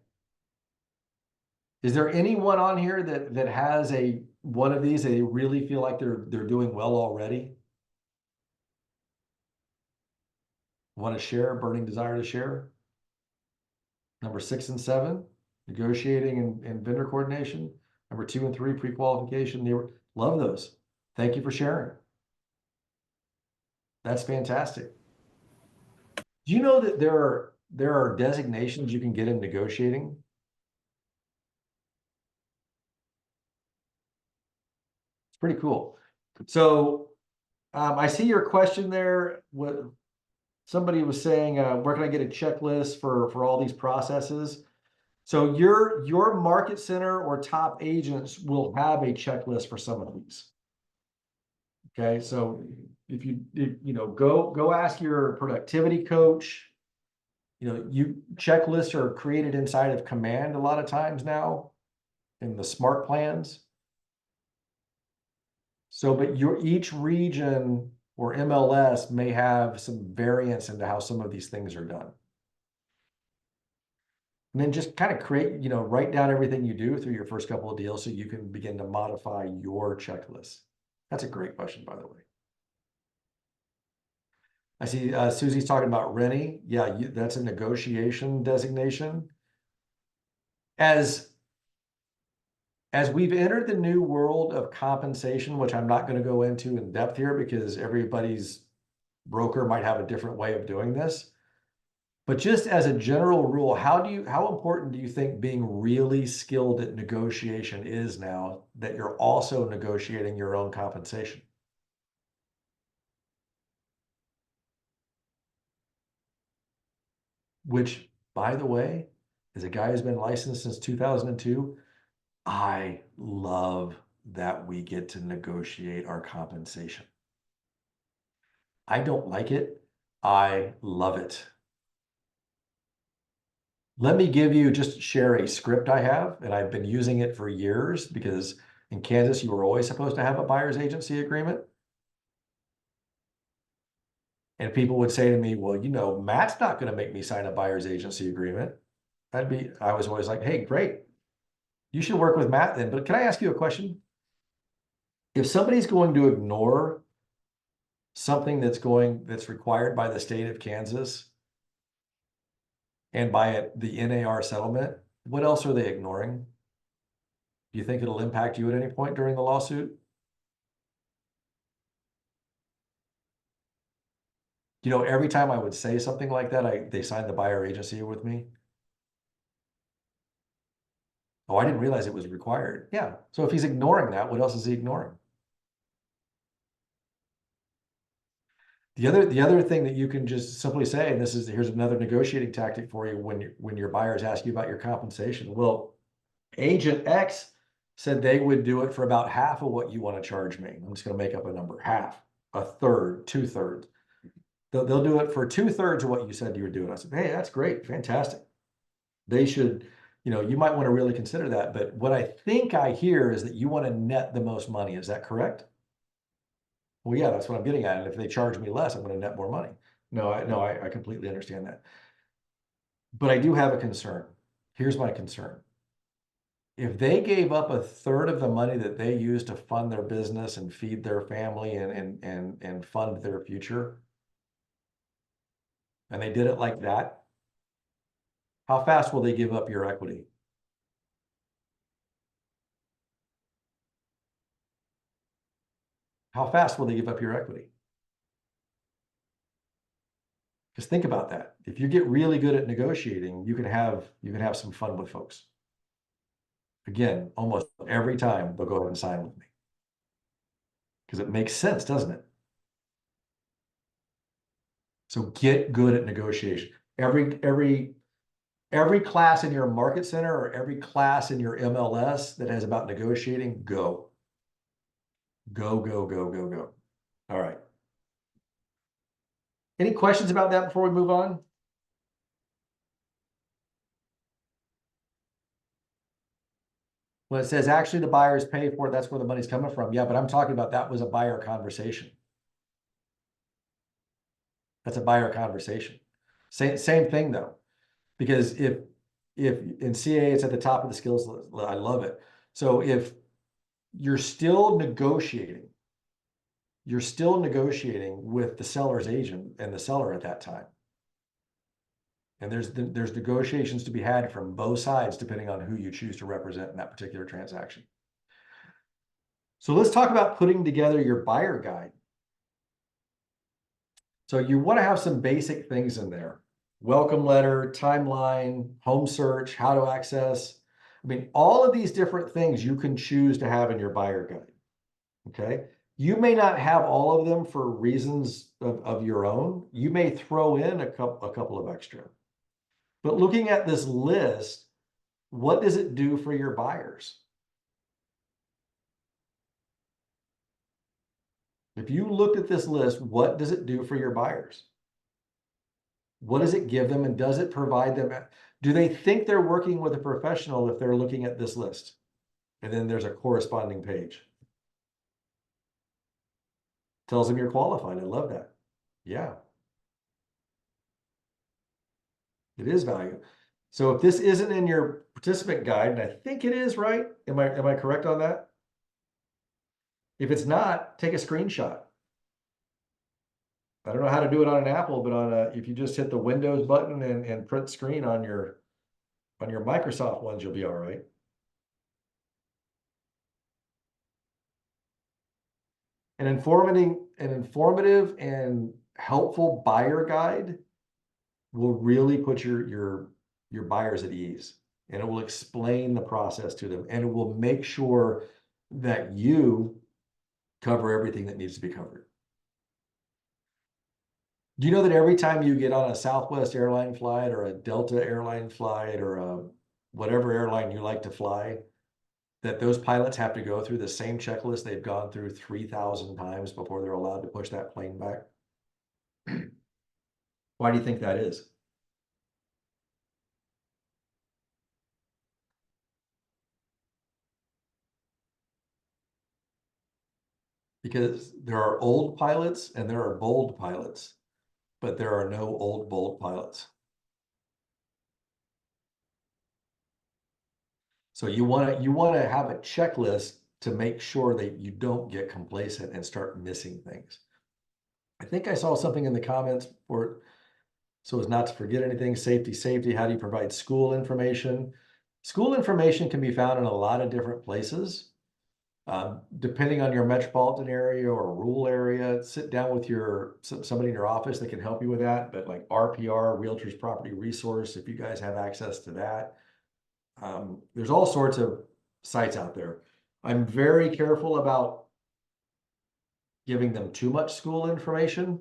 Is there anyone on here that has one of these, they really feel like they're doing well already? Want to share, burning desire to share? Number 6 and 7, negotiating and vendor coordination. Number 2 and 3, pre-qualification. Love those. Thank you for sharing. That's fantastic. Do you know that there are designations you can get in negotiating? It's pretty cool. So I see your question there. What somebody was saying, where can I get a checklist for all these processes? So your market center or top agents will have a checklist for some of these. Okay, so if you go ask your productivity coach. Checklists are created inside of Command a lot of times now in the smart plans. So, but each region or MLS may have some variance into how some of these things are done. And then just kind of write down everything you do through your first couple of deals so you can begin to modify your checklist. That's a great question, by the way. I see Susie's talking about Rennie. Yeah, that's a negotiation designation. As we've entered the new world of compensation, which I'm not going to go into in depth here because everybody's broker might have a different way of doing this. But just as a general rule, how important do you think being really skilled at negotiation is now that you're also negotiating your own compensation? Which, by the way, as a guy who's been licensed since 2002, I love that we get to negotiate our compensation. I don't like it. I love it. Let me just share a script I have, and I've been using it for years because in Kansas, you were always supposed to have a buyer's agency agreement. And people would say to me, well, Matt's not going to make me sign a buyer's agency agreement. I was always like, hey, great. You should work with Matt then. But can I ask you a question? If somebody's going to ignore something that's required by the state of Kansas and by the NAR settlement, what else are they ignoring? Do you think it'll impact you at any point during the lawsuit? Every time I would say something like that, they signed the buyer agency with me. Oh, I didn't realize it was required. Yeah. So if he's ignoring that, what else is he ignoring? The other thing that you can just simply say, and here's another negotiating tactic for you when your buyers ask you about your compensation. Well, agent X said they would do it for about half of what you want to charge me. I'm just going to make up a number, half, a third, 2/3. They'll do it for 2/3 of what you said you were doing. I said, hey, that's great, fantastic. They should, you might want to really consider that. But what I think I hear is that you want to net the most money. Is that correct? Well, yeah, that's what I'm getting at. And if they charge me less, I'm going to net more money. No, I completely understand that. But I do have a concern. Here's my concern. If they gave up a third of the money that they use to fund their business and feed their family and fund their future, and they did it like that, how fast will they give up your equity? How fast will they give up your equity? Just think about that. If you get really good at negotiating, you can have some fun with folks. Again, almost every time they'll go ahead and sign with me. Because it makes sense, doesn't it? So get good at negotiation. Every class in your market center or every class in your MLS that has about negotiating, go. Go, go, go, go, go. All right. Any questions about that before we move on? Well, it says actually the buyers pay for it. That's where the money's coming from. Yeah, but I'm talking about that was a buyer conversation. That's a buyer conversation. Same thing though, because if in CA it's at the top of the skills list, I love it. So if you're still negotiating with the seller's agent and the seller at that time. And there's negotiations to be had from both sides, depending on who you choose to represent in that particular transaction. So let's talk about putting together your buyer guide. So you want to have some basic things in there. Welcome letter, timeline, home search, how to access. I mean, all of these different things you can choose to have in your buyer guide. Okay. You may not have all of them for reasons of your own. You may throw in a couple of extra. But looking at this list, what does it do for your buyers? If you looked at this list, what does it do for your buyers? What does it give them, and does it provide them? Do they think they're working with a professional if they're looking at this list? And then there's a corresponding page. Tells them you're qualified. I love that. Yeah. It is value. So if this isn't in your participant guide, and I think it is, right? Am I correct on that? If it's not, take a screenshot. I don't know how to do it on an Apple, but on if you just hit the Windows button and print screen on your Microsoft ones, you'll be all right. An informative and helpful buyer guide will really put your buyers at ease, and it will explain the process to them, and it will make sure that you cover everything that needs to be covered. Do you know that every time you get on a Southwest airline flight or a Delta airline flight or a whatever airline you like to fly, that those pilots have to go through the same checklist they've gone through 3,000 times before they're allowed to push that plane back? Why do you think that is? Because there are old pilots and there are bold pilots, but there are no old bold pilots. So you want to have a checklist to make sure that you don't get complacent and start missing things. I think I saw something in the comments for, so as not to forget anything, safety, how do you provide school information? School information can be found in a lot of different places. Depending on your metropolitan area or rural area, sit down with somebody in your office that can help you with that. But like RPR, Realtors Property Resource, if you guys have access to that, there's all sorts of sites out there. I'm very careful about giving them too much school information.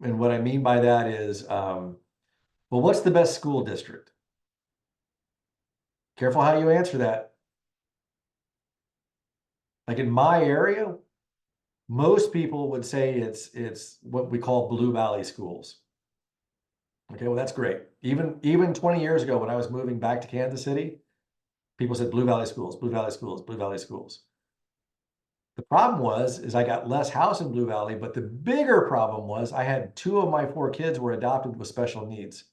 And what I mean by that is, well, what's the best school district? Careful how you answer that. Like in my area, most people would say it's what we call Blue Valley schools. Okay, well, that's great. Even 20 years ago when I was moving back to Kansas City, people said Blue Valley schools, Blue Valley schools, Blue Valley schools. The problem is I got less house in Blue Valley, but the bigger problem was I had 2 of my 4 kids were adopted with special needs.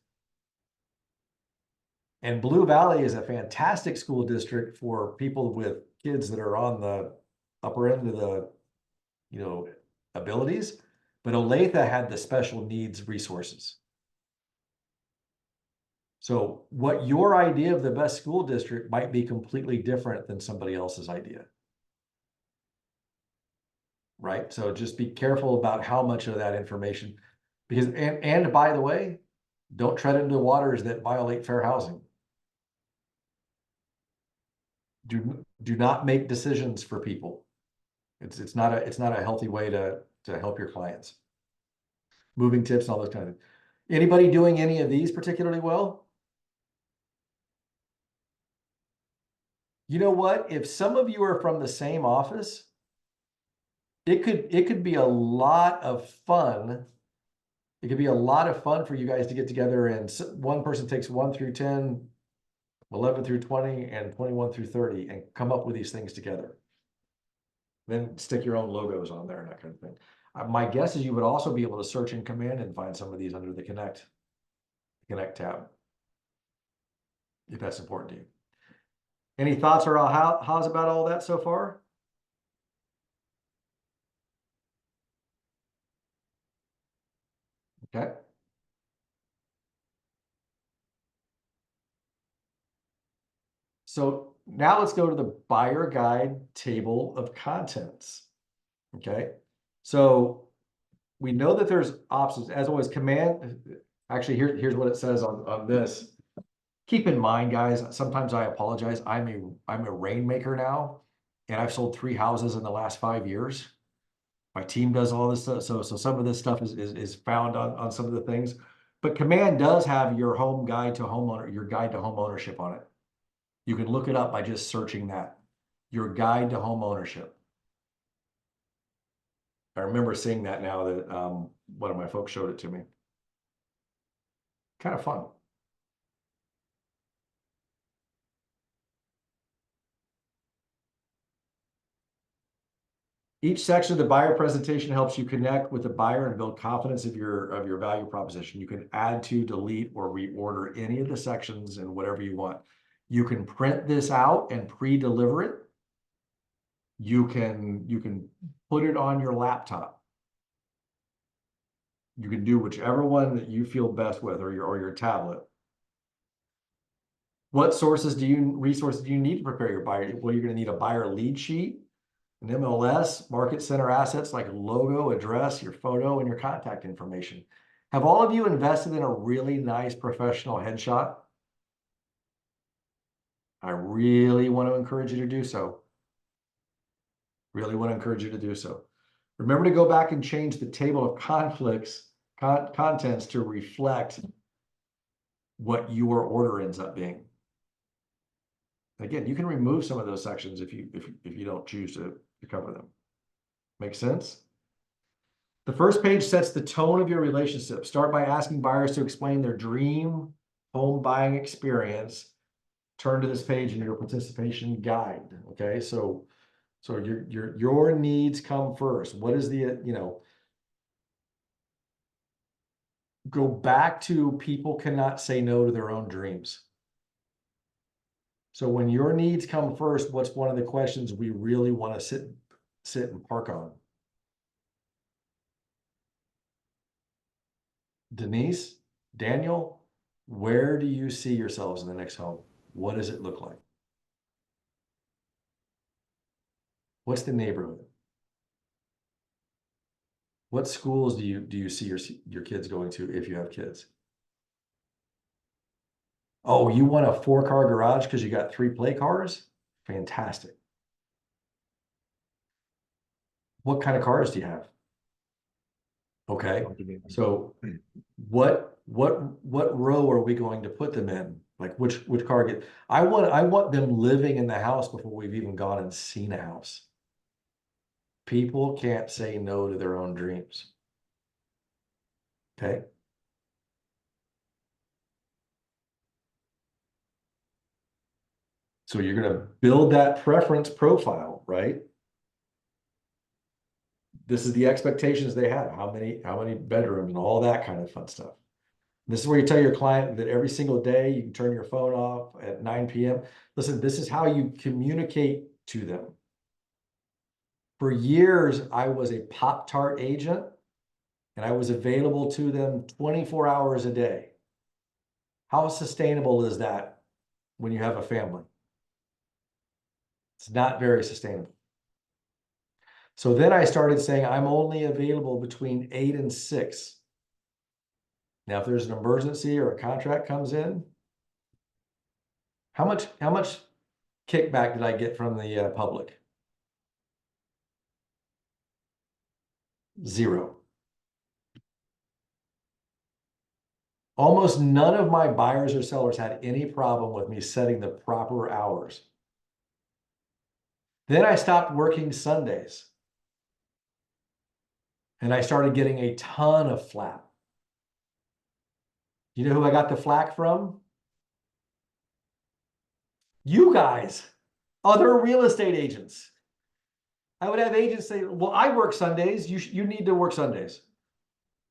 And Blue Valley is a fantastic school district for people with kids that are on the upper end of the, abilities, but Olathe had the special needs resources. So what your idea of the best school district might be completely different than somebody else's idea. Right? So just be careful about how much of that information, because, and by the way, don't tread into waters that violate fair housing. Do not make decisions for people. It's not a healthy way to help your clients. Moving tips and all those kind of things. Anybody doing any of these particularly well? You know what? If some of you are from the same office, it could be a lot of fun. It could be a lot of fun for you guys to get together, and one person takes 1 through 10, 11 through 20, and 21 through 30, and come up with these things together. Then stick your own logos on there and that kind of thing. My guess is you would also be able to search in Command and find some of these under the Connect tab. if that's important to you. Any thoughts or how's about all that so far? Okay. So now let's go to the buyer guide table of contents. Okay. So we know that there's options. As always, actually, here's what it says on this. Keep in mind, guys, sometimes I apologize. I'm a rainmaker now, and I've sold 3 houses in the last 5 years. My team does all this stuff. So some of this stuff is found on some of the things. But Command does have your home guide to homeowner, your guide to home ownership on it. You can look it up by just searching that. Your guide to home ownership. I remember seeing that now that one of my folks showed it to me. Kind of fun. Each section of the buyer presentation helps you connect with the buyer and build confidence of your value proposition. You can add to, delete, or reorder any of the sections and whatever you want. You can print this out and pre-deliver it. You can put it on your laptop. You can do whichever one that you feel best with, or your tablet. What resources do you need to prepare your buyer? Well, you're going to need a buyer lead sheet, an MLS, market center assets like logo, address, your photo, and your contact information. Have all of you invested in a really nice professional headshot? I really want to encourage you to do so. Really want to encourage you to do so. Remember to go back and change the table of contents to reflect what your order ends up being. Again, you can remove some of those sections if you don't choose to cover them. Make sense? The first page sets the tone of your relationship. Start by asking buyers to explain their dream home buying experience. Turn to this page in your participation guide. Okay, so your needs come first. What is the go back to people cannot say no to their own dreams. So when your needs come first, what's one of the questions we really want to sit and park on? Denise, Daniel, where do you see yourselves in the next home? What does it look like? What's the neighborhood? What schools do you see your kids going to if you have kids? Oh, you want a 4-car garage because you got 3 play cars? Fantastic. What kind of cars do you have? Okay, so what row are we going to put them in? Like which car get? I want them living in the house before we've even gone and seen a house. People can't say no to their own dreams. Okay. So you're going to build that preference profile, right? This is the expectations they have. How many bedrooms and all that kind of fun stuff. This is where you tell your client that every single day you can turn your phone off at 9 p.m. Listen, this is how you communicate to them. For years, I was a Pop-Tart agent, and I was available to them 24 hours a day. How sustainable is that when you have a family? It's not very sustainable. So then I started saying, I'm only available between 8 and 6. Now, if there's an emergency or a contract comes in, how much kickback did I get from the public? 0. Almost none of my buyers or sellers had any problem with me setting the proper hours. Then I stopped working Sundays. And I started getting a ton of flack. You know who I got the flack from? You guys, other real estate agents. I would have agents say, well, I work Sundays. You need to work Sundays.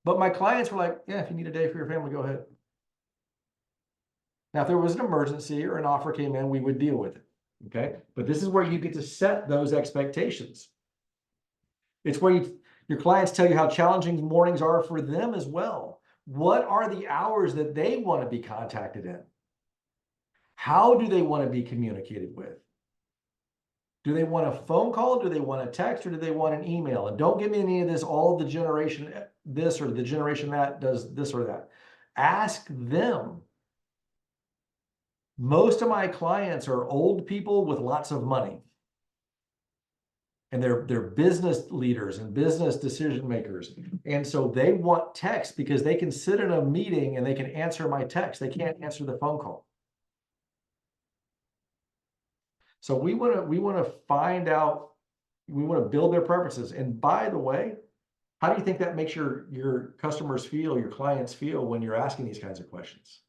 But my clients were like, yeah, if you need a day for your family, go ahead. Now, if there was an emergency or an offer came in, we would deal with it. Okay, but this is where you get to set those expectations. It's where your clients tell you how challenging mornings are for them as well. What are the hours that they want to be contacted in? How do they want to be communicated with? Do they want a phone call? Do they want a text? Or do they want an email? And don't give me any of this, all the generation this or the generation that does this or that. Ask them. Most of my clients are old people with lots of money. And they're business leaders and business decision makers. And so they want text because they can sit in a meeting and they can answer my text. They can't answer the phone call. So we want to find out, we want to build their preferences. And by the way, how do you think that makes your customers feel, your clients feel when you're asking these kinds of questions?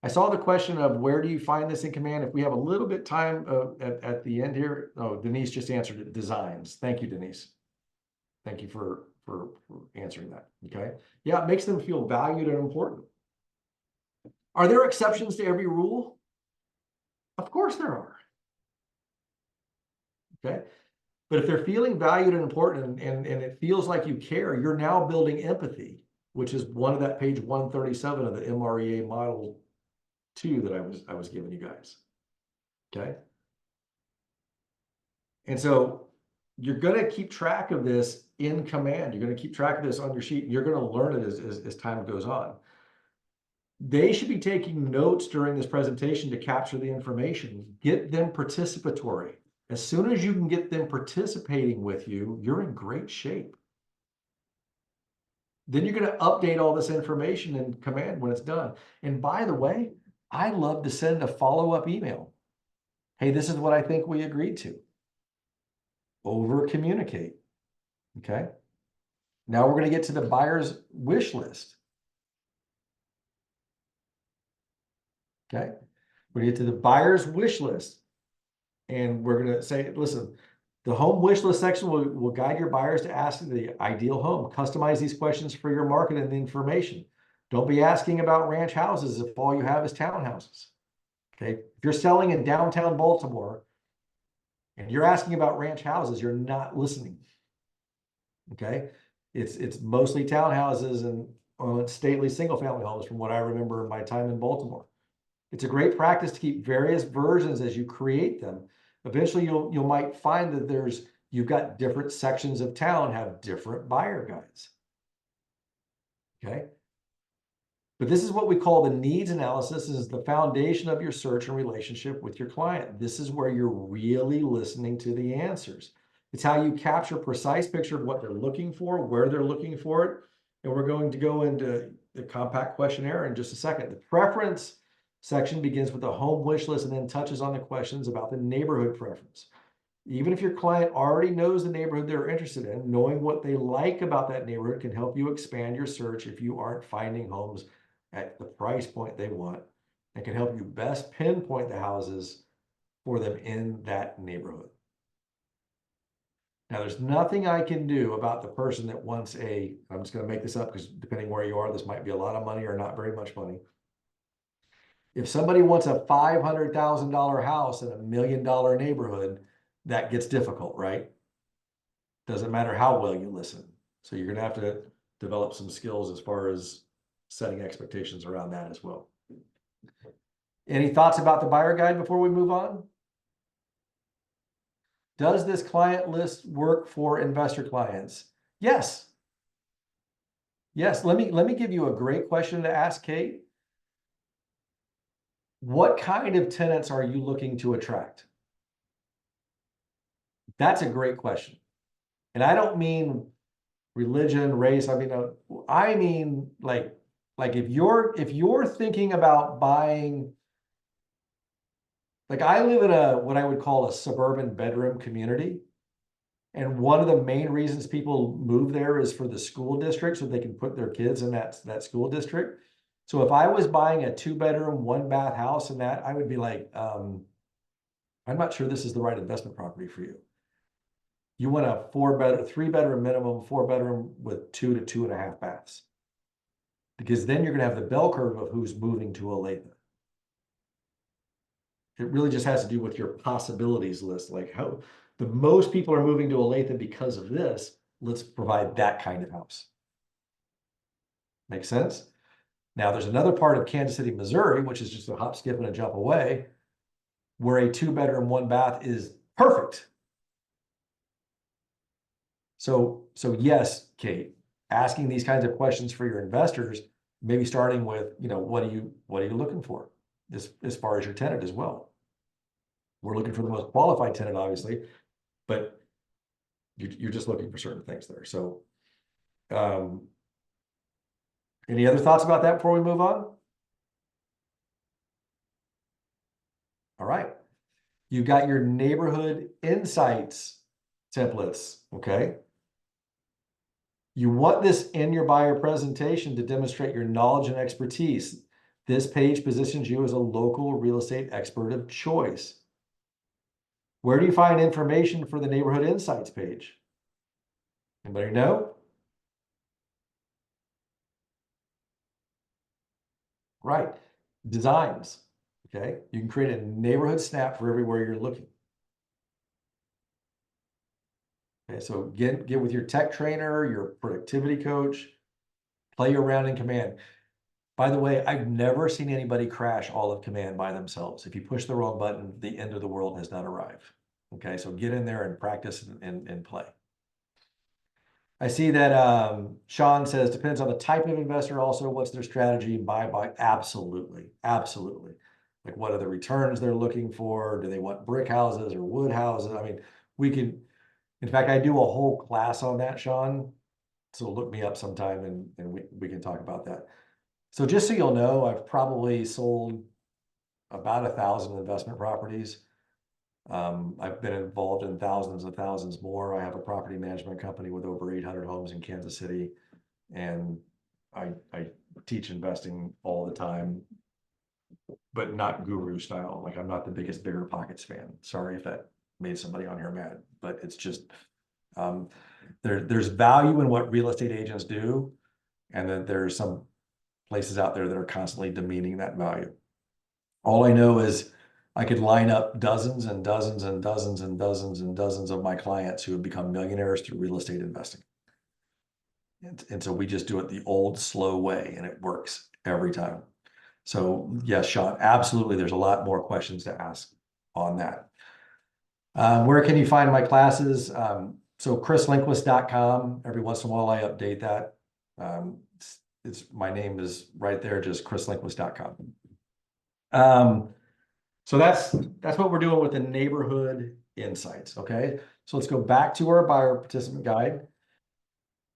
I saw the question of where do you find this in Command? If we have a little bit time at the end here. Oh, Denise just answered it, designs. Thank you, Denise. Thank you for answering that. Okay. Yeah, it makes them feel valued and important. Are there exceptions to every rule? Of course there are. Okay. But if they're feeling valued and important and it feels like you care, you're now building empathy, which is one of that page 137 of the MREA model 2 that I was giving you guys. Okay. And so you're going to keep track of this in Command. You're going to keep track of this on your sheet. You're going to learn it as time goes on. They should be taking notes during this presentation to capture the information. Get them participatory. As soon as you can get them participating with you, you're in great shape. Then you're going to update all this information in Command when it's done. And by the way, I love to send a follow-up email. Hey, this is what I think we agreed to. Over communicate. Okay. Now we're going to get to the buyer's wish list. Okay. We're going to get to the buyer's wish list. And we're going to say, listen, the home wish list section will guide your buyers to ask the ideal home. Customize these questions for your market and the information. Don't be asking about ranch houses if all you have is townhouses. Okay. If you're selling in downtown Baltimore and you're asking about ranch houses, you're not listening. Okay. It's mostly townhouses and stately single family homes from what I remember in my time in Baltimore. It's a great practice to keep various versions as you create them. Eventually you might find that you've got different sections of town have different buyer guides. Okay. But this is what we call the needs analysis. This is the foundation of your search and relationship with your client. This is where you're really listening to the answers. It's how you capture a precise picture of what they're looking for, where they're looking for it. And we're going to go into the compact questionnaire in just a second. The preference section begins with the home wish list and then touches on the questions about the neighborhood preference. Even if your client already knows the neighborhood they're interested in, knowing what they like about that neighborhood can help you expand your search if you aren't finding homes at the price point they want, and can help you best pinpoint the houses for them in that neighborhood. Now, there's nothing I can do about the person that wants I'm just going to make this up because depending where you are, this might be a lot of money or not very much money. If somebody wants a $500,000 house in $1 million neighborhood, that gets difficult, right? Doesn't matter how well you listen. So you're going to have to develop some skills as far as setting expectations around that as well. Any thoughts about the buyer guide before we move on? Does this client list work for investor clients? Yes. Yes. Let me give you a great question to ask, Kate. What kind of tenants are you looking to attract? That's a great question. And I don't mean religion, race. I mean like if you're thinking about buying, like I live in what I would call a suburban bedroom community. And one of the main reasons people move there is for the school district so they can put their kids in that school district. So if I was buying a 2-bedroom, 1-bath house in that, I would be like, I'm not sure this is the right investment property for you. You want a 4-bedroom, 3-bedroom minimum, 4-bedroom with 2 to 2.5 baths. Because then you're gonna have the bell curve of who's moving to Olathe. It really just has to do with your possibilities list, like how the most people are moving to Olathe because of this. Let's provide that kind of house. Make sense? Now, there's another part of Kansas City, Missouri, which is just a hop, skip, and a jump away, where a 2-bedroom, 1-bath is perfect. So yes, Kate, asking these kinds of questions for your investors, maybe starting with, what are you looking for as far as your tenant as well? We're looking for the most qualified tenant, obviously, but you're just looking for certain things there. So, any other thoughts about that before we move on? All right. You've got your neighborhood insights templates, okay? You want this in your buyer presentation to demonstrate your knowledge and expertise. This page positions you as a local real estate expert of choice. Where do you find information for the neighborhood insights page? Anybody know? Right, designs, okay? You can create a neighborhood snap for everywhere you're looking. Okay, so get with your tech trainer, your productivity coach, play around in Command. By the way, I've never seen anybody crash all of Command by themselves. If you push the wrong button, the end of the world has not arrived. Okay, so get in there and practice and play. I see that Sean says, depends on the type of investor also, what's their strategy, buy. Absolutely, absolutely. Like what are the returns they're looking for? Do they want brick houses or wood houses? I mean, in fact, I do a whole class on that, Sean. So look me up sometime and we can talk about that. So just so you'll know, I've probably sold about 1,000 investment properties. I've been involved in thousands and thousands more. I have a property management company with over 800 homes in Kansas City, and I teach investing all the time, but not guru style. Like I'm not the biggest Bigger Pockets fan. Sorry if that made somebody on here mad, but it's just there's value in what real estate agents do, and then there's some places out there that are constantly demeaning that value. All I know is I could line up dozens and dozens and dozens and dozens and dozens of my clients who have become millionaires through real estate investing. And so we just do it the old slow way, and it works every time. So yes, Sean, absolutely. There's a lot more questions to ask on that. Where can you find my classes? So chrislindquist.com. Every once in a while I update that. My name is right there, just chrislindquist.com. So that's what we're doing with the neighborhood insights. Okay. So let's go back to our buyer participant guide.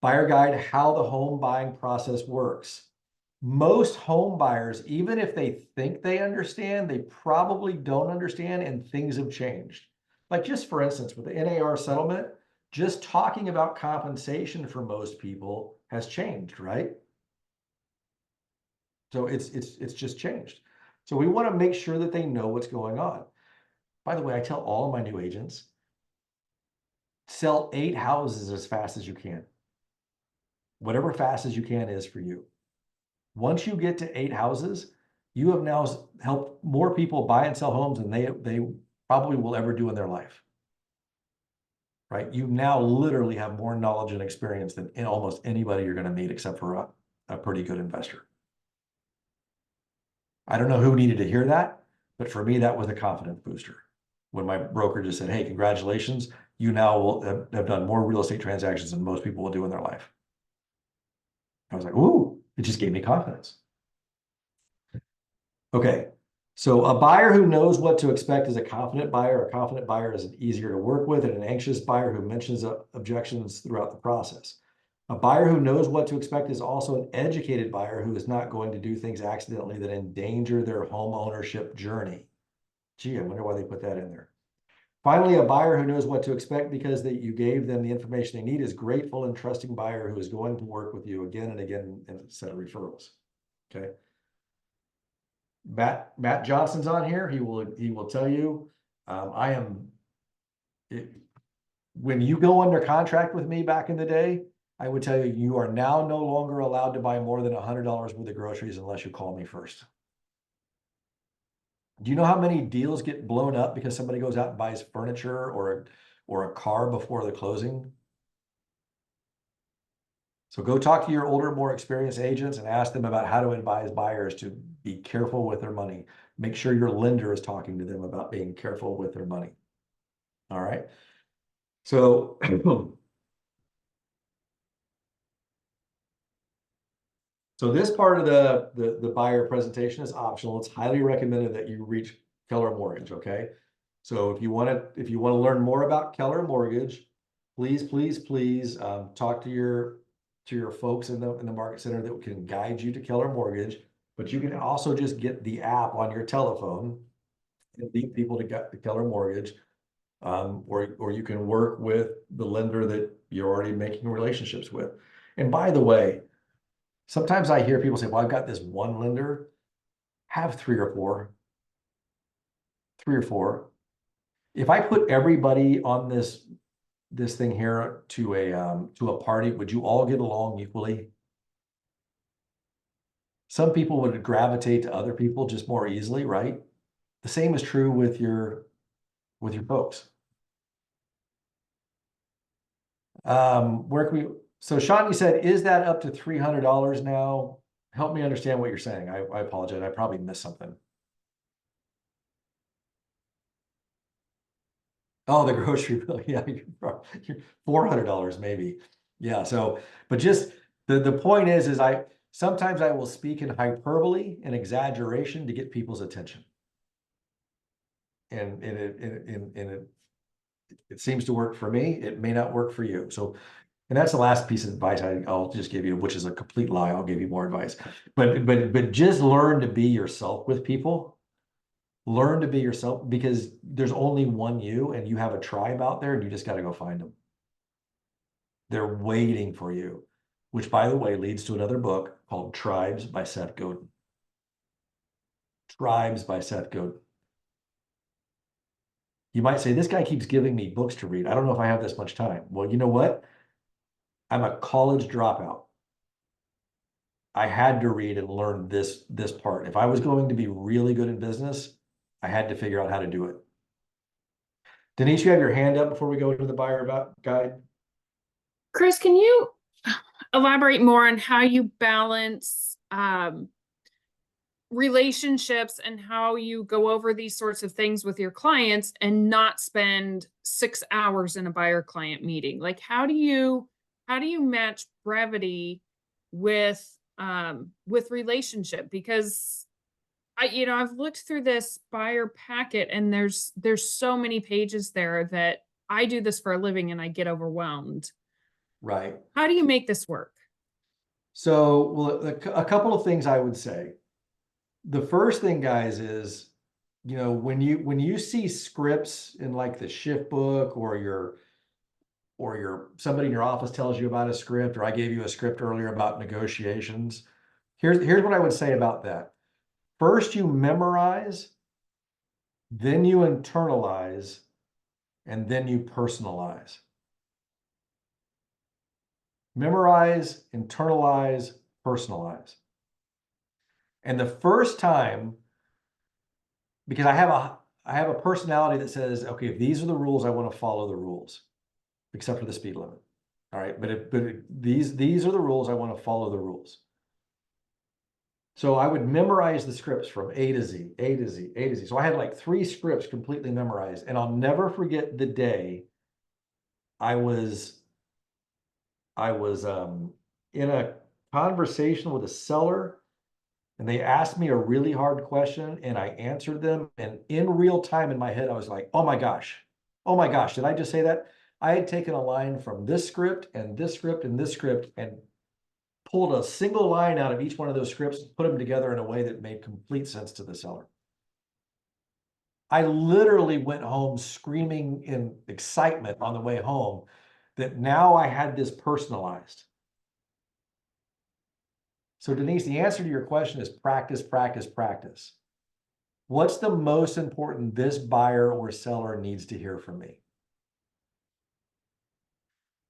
Buyer guide, how the home buying process works. Most home buyers, even if they think they understand, they probably don't understand, and things have changed. Like just for instance, with the NAR settlement, just talking about compensation for most people has changed, right? So it's just changed. So we want to make sure that they know what's going on. By the way, I tell all of my new agents, sell 8 houses as fast as you can. Whatever fast as you can is for you. Once you get to 8 houses, you have now helped more people buy and sell homes than they probably will ever do in their life. Right? You now literally have more knowledge and experience than almost anybody you're going to meet, except for a pretty good investor. I don't know who needed to hear that, but for me, that was a confidence booster. When my broker just said, hey, congratulations, you now will have done more real estate transactions than most people will do in their life. I was like, ooh, it just gave me confidence. Okay, so a buyer who knows what to expect is a confident buyer. A confident buyer is easier to work with, and an anxious buyer who mentions objections throughout the process. A buyer who knows what to expect is also an educated buyer who is not going to do things accidentally that endanger their home ownership journey. Gee, I wonder why they put that in there. Finally, a buyer who knows what to expect because you gave them the information they need is grateful and trusting buyer who is going to work with you again and again in a set of referrals. Okay. Matt Johnson's on here. He will tell you, when you go under contract with me back in the day, I would tell you, you are now no longer allowed to buy more than $100 worth of groceries unless you call me first. Do you know how many deals get blown up because somebody goes out and buys furniture or a car before the closing? So go talk to your older, more experienced agents and ask them about how to advise buyers to be careful with their money. Make sure your lender is talking to them about being careful with their money. All right. So so this part of the buyer presentation is optional. It's highly recommended that you reach Keller Mortgage, okay? So if you want to learn more about Keller Mortgage, please talk to your folks in the market center that can guide you to Keller Mortgage. But you can also just get the app on your telephone and lead people to get the Keller Mortgage, or you can work with the lender that you're already making relationships with. And by the way, sometimes I hear people say, well, I've got this one lender. Have three or four. If I put everybody on this thing here to a party, would you all get along equally? Some people would gravitate to other people just more easily, right? The same is true with your folks. Where can we? So Sean, you said, is that up to $300 now? Help me understand what you're saying. I apologize. I probably missed something. Oh, the grocery bill. Yeah, you're $400 maybe. Yeah. So, but just the point is sometimes I will speak in hyperbole and exaggeration to get people's attention. And it seems to work for me. It may not work for you. So, and that's the last piece of advice I'll just give you, which is a complete lie. I'll give you more advice, but just learn to be yourself with people. Learn to be yourself, because there's only one you, and you have a tribe out there, and you just got to go find them. They're waiting for you, which, by the way, leads to another book called Tribes by Seth Godin. Tribes by Seth Godin. You might say, this guy keeps giving me books to read. I don't know if I have this much time. Well, you know what? I'm a college dropout. I had to read and learn this part. If I was going to be really good in business, I had to figure out how to do it. Denise, you have your hand up before we go into the buyer guide. Chris, can you elaborate more on how you balance relationships and how you go over these sorts of things with your clients and not spend 6 hours in a buyer client meeting? Like, how do you match brevity with relationship? Because I've looked through this buyer packet, and there's so many pages there that I do this for a living and I get overwhelmed. Right. How do you make this work? So, well, a couple of things I would say. The first thing, guys, is, when you see scripts in like the shift book, or somebody in your office tells you about a script, or I gave you a script earlier about negotiations. Here's what I would say about that. First, you memorize, then you internalize, and then you personalize. Memorize, internalize, personalize. And the first time, because I have a personality that says, okay, if these are the rules, I want to follow the rules, except for the speed limit. All right, but these are the rules, I want to follow the rules. So I would memorize the scripts from A to Z, A to Z, A to Z. So I had like 3 scripts completely memorized, and I'll never forget the day I was in a conversation with a seller, and they asked me a really hard question, and I answered them. And in real time in my head, I was like, oh my gosh, did I just say that? I had taken a line from this script and this script and this script and pulled a single line out of each one of those scripts, put them together in a way that made complete sense to the seller. I literally went home screaming in excitement on the way home that now I had this personalized. So Denise, the answer to your question is practice, practice, practice. What's the most important this buyer or seller needs to hear from me?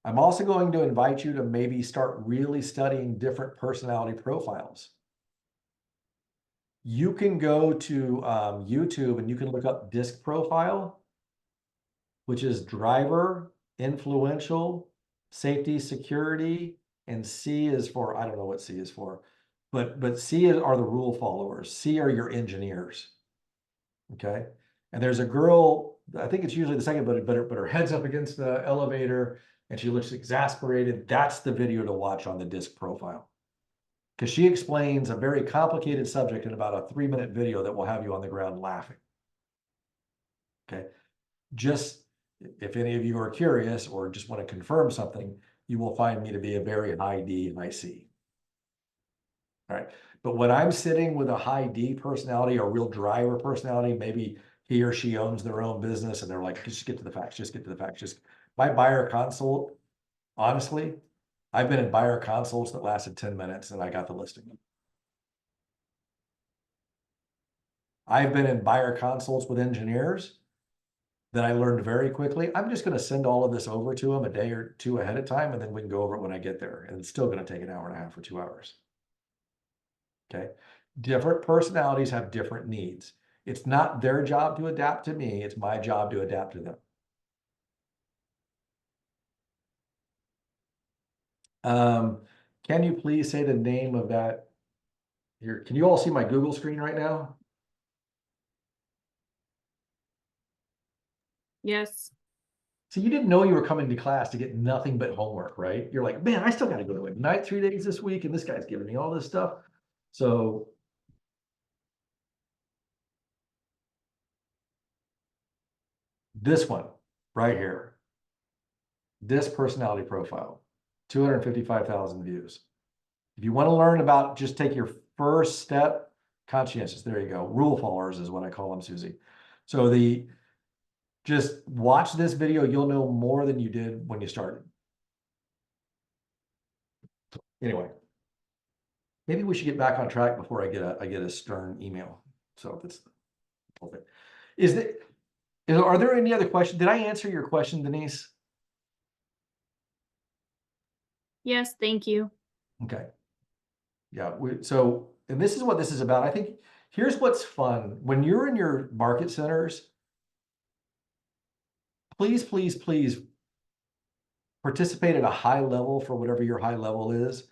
I'm also going to invite you to maybe start really studying different personality profiles. You can go to YouTube and you can look up DISC profile, which is driver, influential, safety, security, and C is for, I don't know what C is for, but C are the rule followers. C are your engineers. Okay. And there's a girl, I think it's usually the second, but her head's up against the elevator and she looks exasperated. That's the video to watch on the DISC profile. Because she explains a very complicated subject in about a 3-minute video that will have you on the ground laughing. Okay. Just if any of you are curious or just want to confirm something, you will find me to be a very high D, high C. All right. But when I'm sitting with a high D personality or real driver personality, maybe he or she owns their own business and they're like, just get to the facts, just get to the facts. Just my buyer consult, honestly, I've been in buyer consults that lasted 10 minutes and I got the listing. I've been in buyer consults with engineers that I learned very quickly. I'm just going to send all of this over to them a day or two ahead of time, and then we can go over it when I get there. And it's still going to take an hour and a half or 2 hours. Okay. Different personalities have different needs. It's not their job to adapt to me. It's my job to adapt to them. Can you please say the name of that here? Can you all see my Google screen right now? Yes. So you didn't know you were coming to class to get nothing but homework, right? You're like, man, I still got to go to Ignite 3 days this week, and this guy's giving me all this stuff. So this one right here, this personality profile, 255,000 views. If you want to learn about, just take your first step, conscientious. There you go. Rule followers is what I call them, Susie. So just watch this video. You'll know more than you did when you started. Anyway, maybe we should get back on track before I get a stern email. So that's okay. Are there any other questions? Did I answer your question, Denise? Yes, thank you. Okay. Yeah. And this is what this is about. I think here's what's fun. When you're in your market centers, please, please, please participate at a high level for whatever your high level is.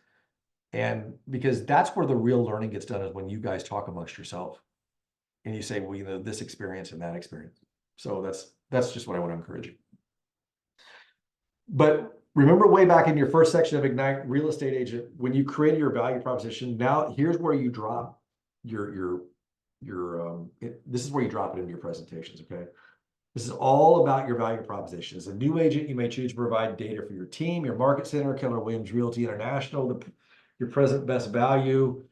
And because that's where the real learning gets done, is when you guys talk amongst yourself and you say, well, you know, this experience and that experience. So that's just what I want to encourage you. But remember way back in your first section of Ignite Real Estate Agent, when you created your value proposition, now here's where you drop this is where you drop it into your presentations. Okay. This is all about your value proposition. As a new agent, you may choose to provide data for your team, your market center, Keller Williams Realty International, your present best value.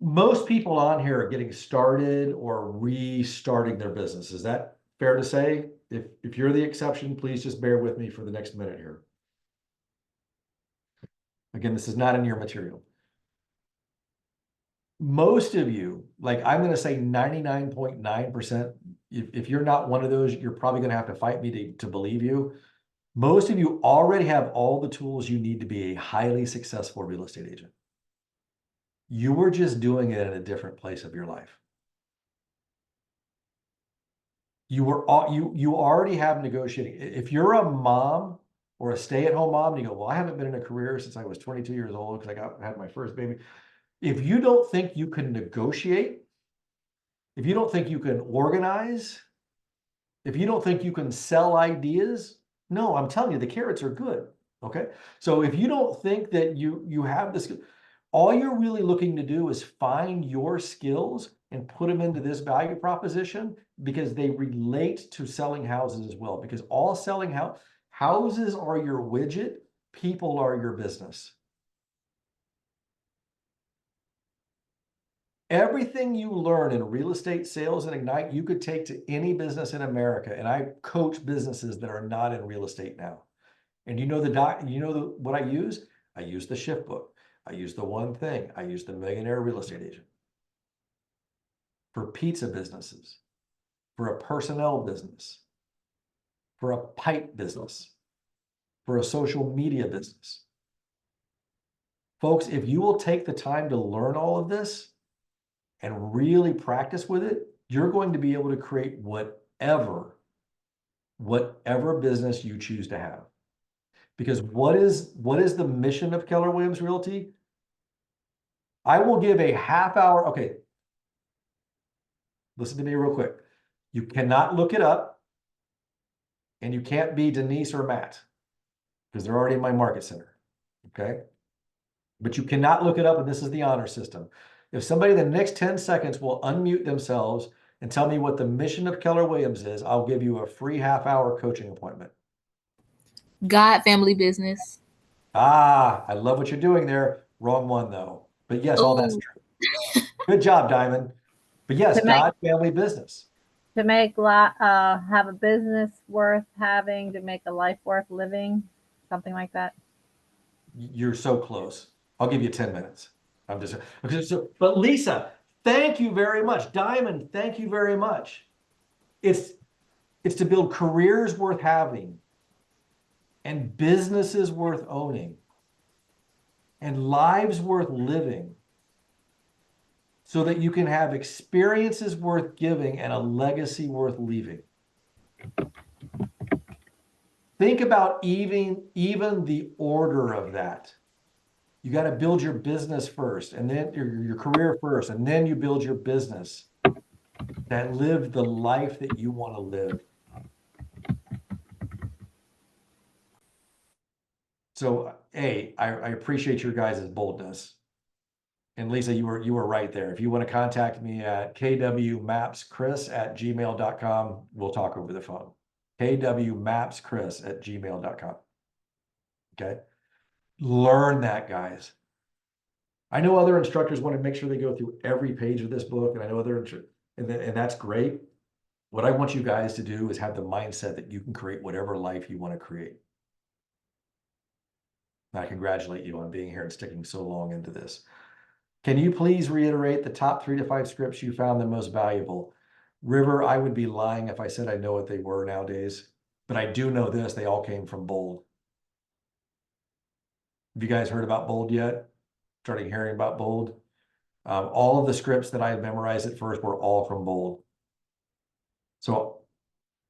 Most people on here are getting started or restarting their business. Is that fair to say? If you're the exception, please just bear with me for the next minute here. Again, this is not in your material. Most of you, like I'm going to say 99.9%, if you're not one of those, you're probably going to have to fight me to believe you. Most of you already have all the tools you need to be a highly successful real estate agent. You were just doing it in a different place of your life. You already have negotiating. If you're a mom or a stay-at-home mom, and you go, well, I haven't been in a career since I was 22 years old because I had my first baby. If you don't think you can negotiate, if you don't think you can organize, if you don't think you can sell ideas, no, I'm telling you, the carrots are good. Okay. So if you don't think that you have this, all you're really looking to do is find your skills and put them into this value proposition, because they relate to selling houses as well. Because all selling houses are your widget, people are your business. Everything you learn in real estate sales and Ignite, you could take to any business in America. And I coach businesses that are not in real estate now. And what I use? I use the Shift Book. I use the One Thing. I use the Millionaire Real Estate Agent. For pizza businesses, for a personnel business, for a pipe business. for a social media business. Folks, if you will take the time to learn all of this and really practice with it, you're going to be able to create whatever business you choose to have. Because what is the mission of Keller Williams Realty? I will give a half hour. Okay. Listen to me real quick. You cannot look it up, and you can't be Denise or Matt because they're already in my market center. Okay. But you cannot look it up, and this is the honor system. If somebody in the next 10 seconds will unmute themselves and tell me what the mission of Keller Williams is, I'll give you a free half-hour coaching appointment. God, family, business. Ah, I love what you're doing there. Wrong one, though. But yes, all that's Ooh. true. Good job, Diamond. But yes, To make- God, family, business. To make have a business worth having, to make a life worth living, something like that. You're so close. I'll give you 10 minutes. I'm just okay. So, but Lisa, thank you very much. Diamond, thank you very much. It's to build careers worth having, and businesses worth owning, and lives worth living, so that you can have experiences worth giving and a legacy worth leaving. Think about even the order of that. You got to build your business first, and then your career first, and then you build your business that live the life that you want to live. So, I appreciate your guys' boldness. And Lisa, you were right there. If you want to contact me at kwmapschris@gmail.com, we'll talk over the phone. kwmapschris@gmail.com. Okay. Learn that, guys. I know other instructors want to make sure they go through every page of this book, and I know and that's great. What I want you guys to do is have the mindset that you can create whatever life you want to create. And I congratulate you on being here and sticking so long into this. Can you please reiterate the top 3 to 5 scripts you found the most valuable? River, I would be lying if I said I know what they were nowadays, but I do know this. They all came from Bold. Have you guys heard about Bold yet? Starting hearing about Bold? All of the scripts that I had memorized at first were all from Bold. So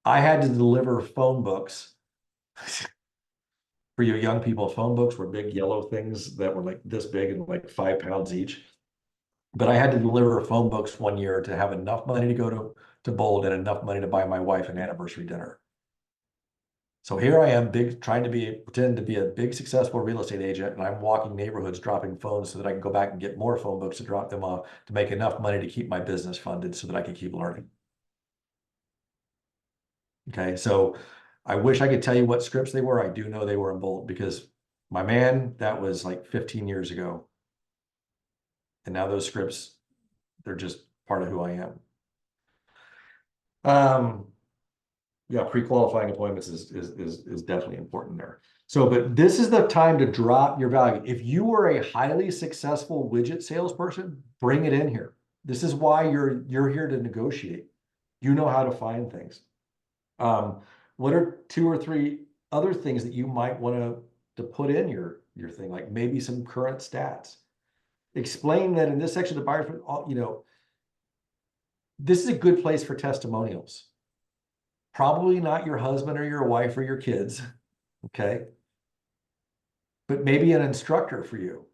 I had to deliver phone books. For you young people, phone books were big yellow things that were like this big and like 5 pounds each. But I had to deliver phone books one year to have enough money to go to Bold and enough money to buy my wife an anniversary dinner. So here I am, trying to pretend to be a big successful real estate agent, and I'm walking neighborhoods dropping phones so that I can go back and get more phone books to drop them off to make enough money to keep my business funded so that I can keep learning. Okay, so I wish I could tell you what scripts they were. I do know they were in Bold because my man, that was like 15 years ago. And now those scripts, they're just part of who I am. Yeah, pre-qualifying appointments is definitely important there. So, but this is the time to drop your value. If you are a highly successful widget salesperson, bring it in here. This is why you're here to negotiate. You know how to find things. What are 2 or 3 other things that you might want to put in your thing, like maybe some current stats? Explain that in this section of the buyer, this is a good place for testimonials. Probably not your husband or your wife or your kids, okay? But maybe an instructor for you.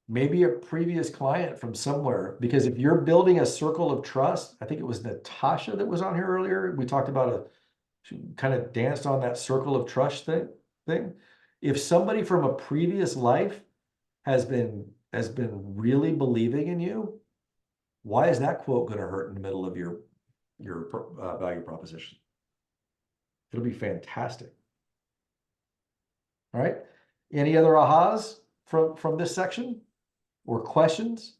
Maybe a previous client from somewhere, because if you're building a circle of trust, I think it was Natasha that was on here earlier. We talked about she kind of danced on that circle of trust thing. If somebody from a previous life has been really believing in you, why is that quote going to hurt in the middle of your value proposition? It'll be fantastic. All right. Any other ahas from this section or questions?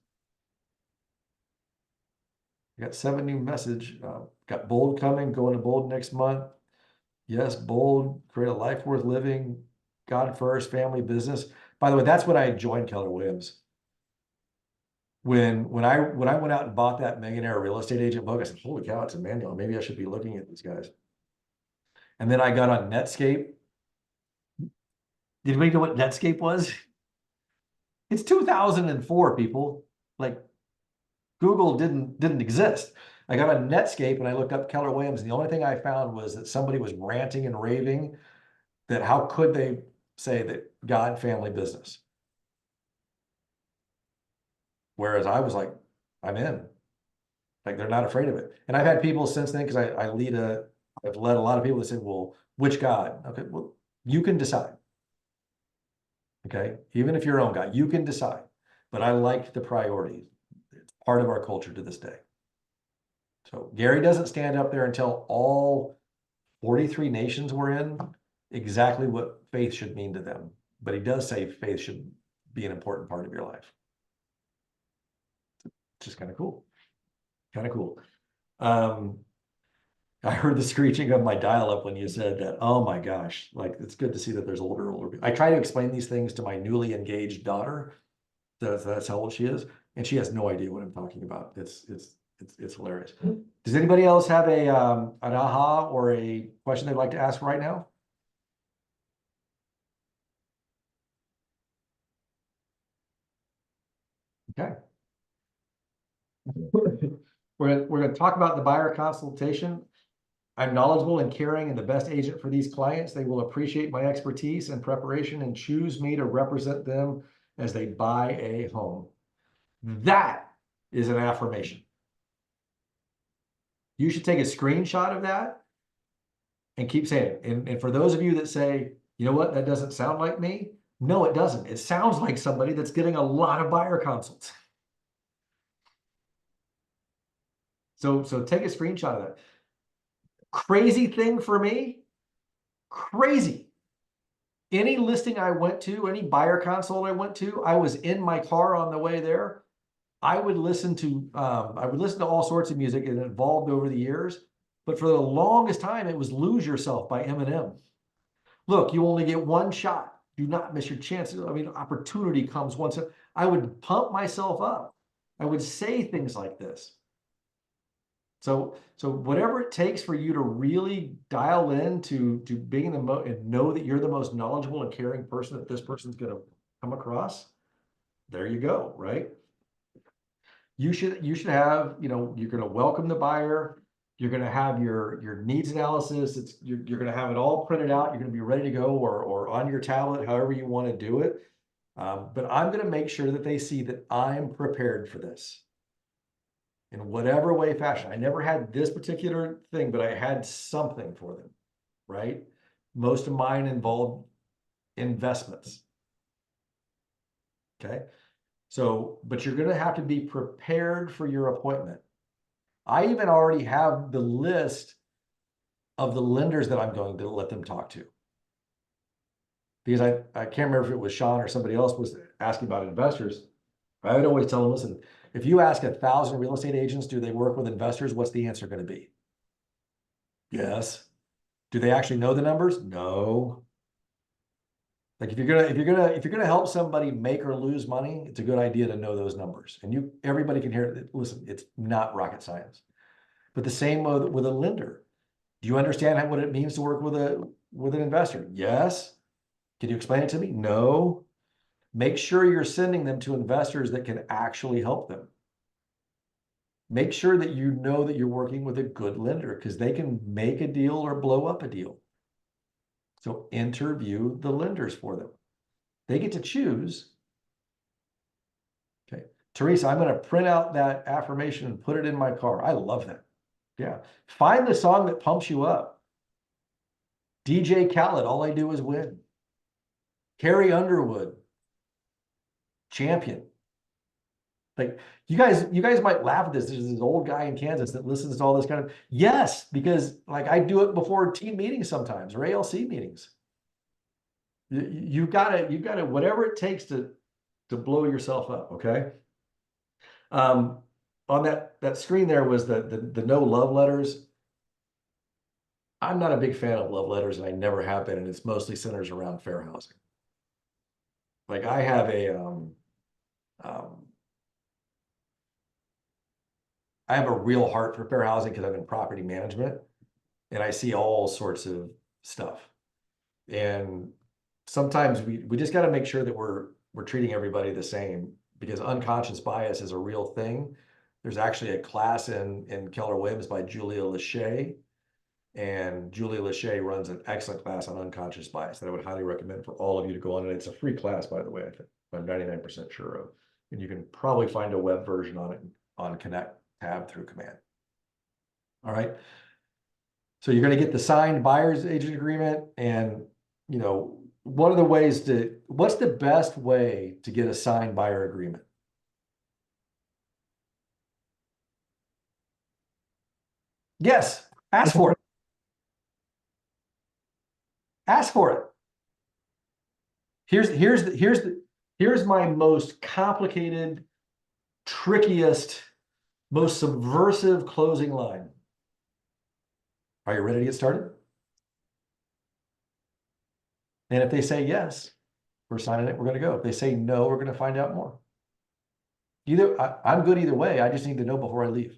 I got 7 new message. Got Bold coming, going to Bold next month. Yes, Bold, create a life worth living, God first, family, business. By the way, that's when I joined Keller Williams. When I went out and bought that Millionaire Real Estate Agent book, I said, holy cow, it's a manual. Maybe I should be looking at these guys. And then I got on Netscape. Did anybody know what Netscape was? It's 2004, people. Like Google didn't exist. I got on Netscape and I looked up Keller Williams, and the only thing I found was that somebody was ranting and raving that how could they say that God family business? Whereas I was like, I'm in. Like they're not afraid of it. And I've had people since then, because I've led a lot of people that said, well, which God? Okay, well, you can decide. Okay, even if you're your own God, you can decide. But I like the priority. It's part of our culture to this day. So Gary doesn't stand up there and tell all 43 nations we're in exactly what faith should mean to them. But he does say faith should be an important part of your life. It's just kind of cool. Kind of cool. I heard the screeching of my dial-up when you said that. Oh my gosh, like it's good to see that there's older people. I try to explain these things to my newly engaged daughter. That's how old she is, and she has no idea what I'm talking about. It's hilarious. Does anybody else have an aha or a question they'd like to ask right now? Okay. We're going to talk about the buyer consultation. I'm knowledgeable and caring and the best agent for these clients. They will appreciate my expertise and preparation and choose me to represent them as they buy a home. That is an affirmation. You should take a screenshot of that and keep saying it. And for those of you that say, you know what, that doesn't sound like me. No, it doesn't. It sounds like somebody that's getting a lot of buyer consults. So take a screenshot of that. Crazy thing for me, crazy. Any listing I went to, any buyer consult I went to, I was in my car on the way there. I would listen to all sorts of music. It evolved over the years, but for the longest time, it was "Lose Yourself" by Eminem. Look, you only get one shot. Do not miss your chances. I mean, opportunity comes once. I would pump myself up. I would say things like this. So whatever it takes for you to really dial in to being and know that you're the most knowledgeable and caring person that this person's going to come across, there you go, right? You should have, you're going to welcome the buyer. You're going to have your needs analysis. You're going to have it all printed out. You're going to be ready to go or on your tablet, however you want to do it. But I'm going to make sure that they see that I'm prepared for this. In whatever way, fashion. I never had this particular thing, but I had something for them, right? Most of mine involved investments. Okay. So, but you're going to have to be prepared for your appointment. I even already have the list of the lenders that I'm going to let them talk to. Because I can't remember if it was Sean or somebody else was asking about investors. I would always tell them, listen, if you ask 1,000 real estate agents, do they work with investors? What's the answer going to be? Yes. Do they actually know the numbers? No. Like if you're gonna help somebody make or lose money, it's a good idea to know those numbers. And everybody can hear it. Listen, it's not rocket science. But the same with a lender. Do you understand what it means to work with an investor? Yes. Can you explain it to me? No. Make sure you're sending them to investors that can actually help them. Make sure that you know that you're working with a good lender because they can make a deal or blow up a deal. So interview the lenders for them. They get to choose. Okay. Teresa, I'm going to print out that affirmation and put it in my car. I love that. Yeah. Find the song that pumps you up. DJ Khaled, All I Do Is Win. Carrie Underwood. Champion. Like you guys might laugh at this. There's this old guy in Kansas that listens to all this kind of, yes, because like I do it before team meetings sometimes or ALC meetings. You've got to whatever it takes to blow yourself up. Okay. On that screen there was the no love letters. I'm not a big fan of love letters, and I never have been, and it's mostly centers around fair housing. Like I have I have a real heart for fair housing because I'm in property management and I see all sorts of stuff. And sometimes we just got to make sure that we're treating everybody the same, because unconscious bias is a real thing. There's actually a class in Keller Williams by Julia Lachey, and Julia Lachey runs an excellent class on unconscious bias that I would highly recommend for all of you to go on. And it's a free class, by the way, I think I'm 99% sure of. And you can probably find a web version on it on Connect tab through Command. All right. So you're going to get the signed buyer's agent agreement, and you know, what's the best way to get a signed buyer agreement? Yes, ask for it. Ask for it. Here's my most complicated, trickiest, most subversive closing line. Are you ready to get started? And if they say yes, we're signing it, we're going to go. If they say no, we're going to find out more. I'm good either way. I just need to know before I leave.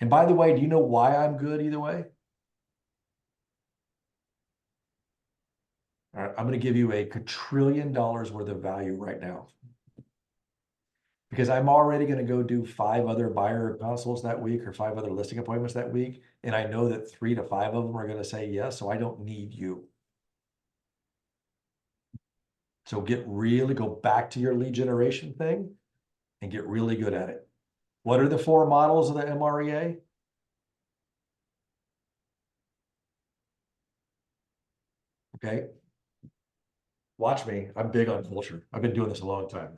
And by the way, do you know why I'm good either way? All right, I'm going to give you $1 quadrillion worth of value right now, because I'm already going to go do 5 other buyer consults that week or 5 other listing appointments that week. And I know that 3 to 5 of them are going to say yes. So I don't need you. So go back to your lead generation thing and get really good at it. What are the 4 models of the MREA? Okay. Watch me. I'm big on culture. I've been doing this a long time.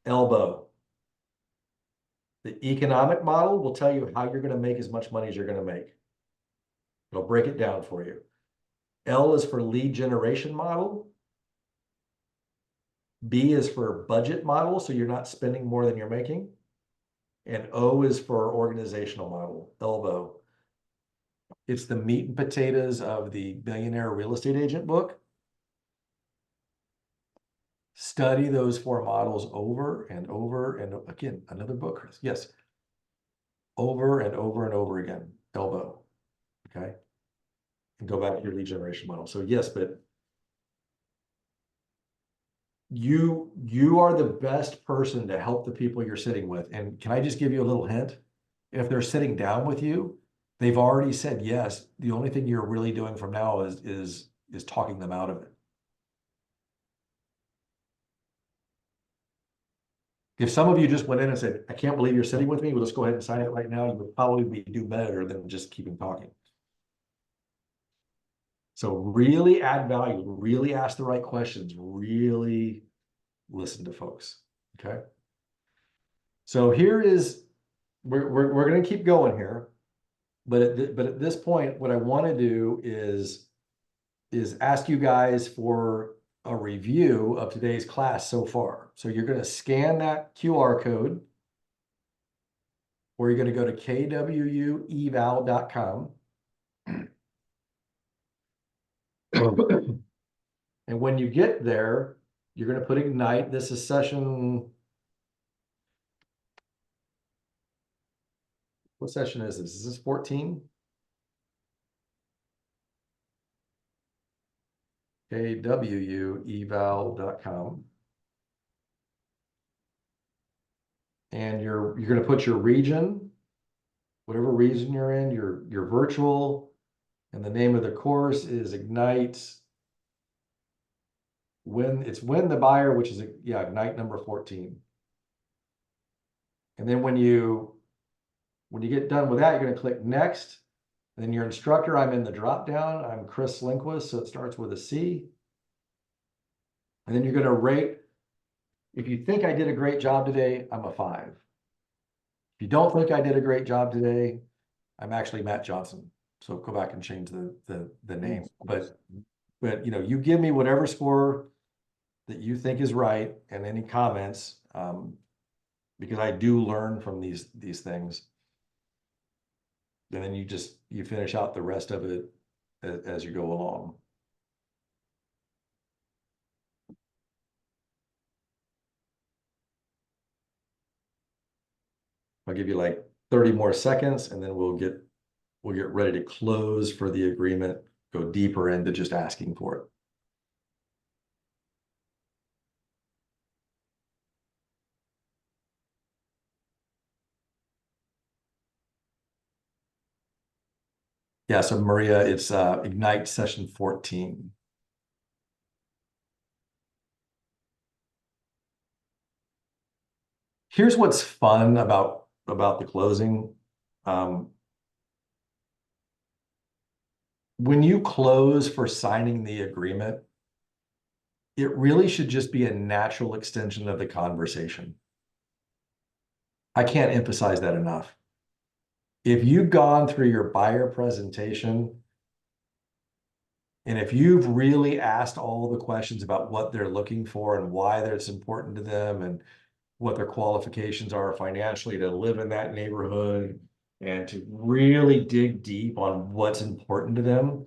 Elbow. The economic model will tell you how you're going to make as much money as you're going to make. It'll break it down for you. L is for lead generation model. B is for budget model, so you're not spending more than you're making. And O is for organizational model, elbow. It's the meat and potatoes of the Billionaire Real Estate Agent book. Study those 4 models over and over, and again, another book, Chris. Yes. Over and over and over again, elbow. Okay. And go back to your lead generation model. So yes, but you are the best person to help the people you're sitting with. And can I just give you a little hint? If they're sitting down with you, they've already said yes. The only thing you're really doing from now is talking them out of it. If some of you just went in and said, I can't believe you're sitting with me, well, let's go ahead and sign it right now, you would probably do better than just keeping talking. So really add value, really ask the right questions, really listen to folks, okay? So here is, we're going to keep going here, but at this point, what I want to do is ask you guys for a review of today's class so far. So you're going to scan that QR code, or you're going to go to kwueval.com. And when you get there, you're going to put Ignite. This is session. What session is this? Is this 14? kwueval.com. And you're going to put your region, whatever region you're in, your virtual, and the name of the course is Ignite. Win the buyer, which is Ignite number 14. And then when you get done with that, you're going to click next. And then your instructor, I'm in the drop down. I'm Chris Lindquist, so it starts with a C. And then you're going to rate. If you think I did a great job today, I'm a 5. If you don't think I did a great job today, I'm actually Matt Johnson. So go back and change the name. But you know, you give me whatever score that you think is right, and any comments, because I do learn from these things. And then you finish out the rest of it as you go along. I'll give you like 30 more seconds, and then we'll get ready to close for the agreement go deeper into just asking for it. Yeah, so Maria, it's Ignite session 14. Here's what's fun about the closing. When you close for signing the agreement, it really should just be a natural extension of the conversation. I can't emphasize that enough. If you've gone through your buyer presentation, and if you've really asked all the questions about what they're looking for and why it's important to them and what their qualifications are financially to live in that neighborhood and to really dig deep on what's important to them,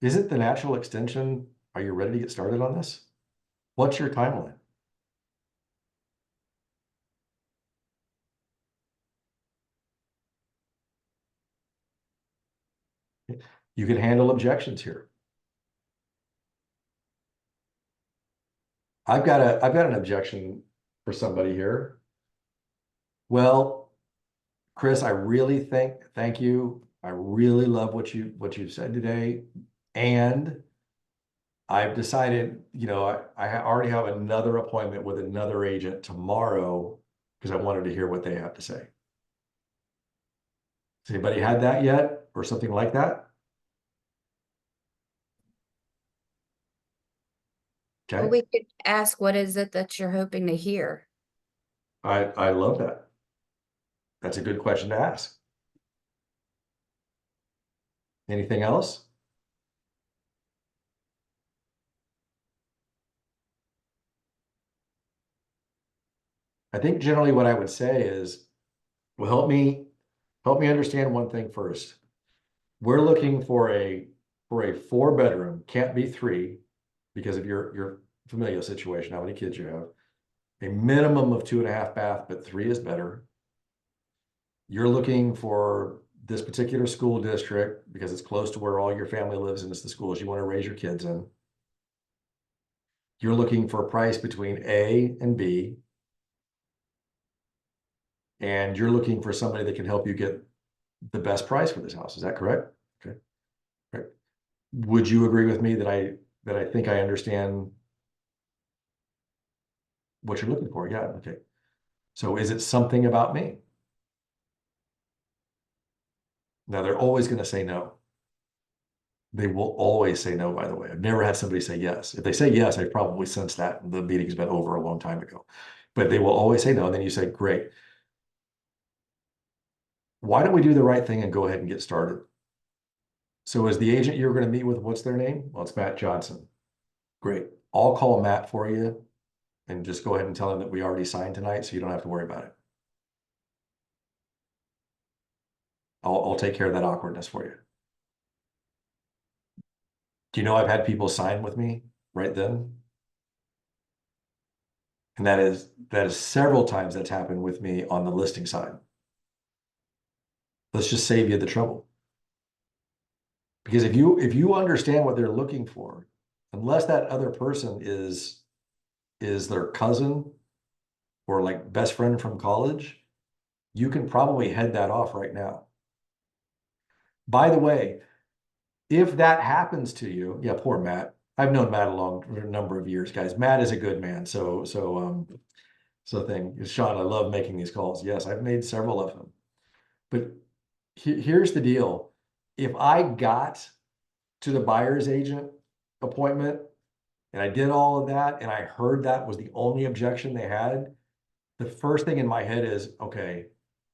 isn't the natural extension, are you ready to get started on this? What's your timeline? You can handle objections here. I've got an objection for somebody here. Well, Chris, I really thank you. I really love what you've said today. And I've decided, you know, I already have another appointment with another agent tomorrow because I wanted to hear what they have to say. Has anybody had that yet or something like that? Well, Okay, we could ask, what is it that you're hoping to hear? I love that. That's a good question to ask. Anything else? I think generally what I would say is, well, help me understand one thing first. We're looking for a 4-bedroom, can't be 3 because of your familial situation, how many kids you have. A minimum of 2.5 bath, but 3 is better. You're looking for this particular school district because it's close to where all your family lives and it's the schools you want to raise your kids in. You're looking for a price between A and B. And you're looking for somebody that can help you get the best price for this house. Is that correct? Okay. Right. Would you agree with me that I think I understand what you're looking for? Yeah. Okay. So is it something about me? Now they're always going to say no. They will always say no, by the way. I've never had somebody say yes. If they say yes, I probably sense that the meeting's been over a long time ago. But they will always say no. And then you say, great. Why don't we do the right thing and go ahead and get started? So as the agent you're going to meet with, what's their name? Well, it's Matt Johnson. Great. I'll call Matt for you and just go ahead and tell him that we already signed tonight, so you don't have to worry about it. I'll take care of that awkwardness for you. Do you know I've had people sign with me right then? And that is several times that's happened with me on the listing side. Let's just save you the trouble. Because if you understand what they're looking for, unless that other person is their cousin or like best friend from college, you can probably head that off right now. By the way, if that happens to you, yeah, poor Matt. I've known Matt a number of years, guys. Matt is a good man. So Sean, I love making these calls. Yes, I've made several of them. But here's the deal. If I got to the buyer's agent appointment and I did all of that and I heard that was the only objection they had, the first thing in my head is, okay,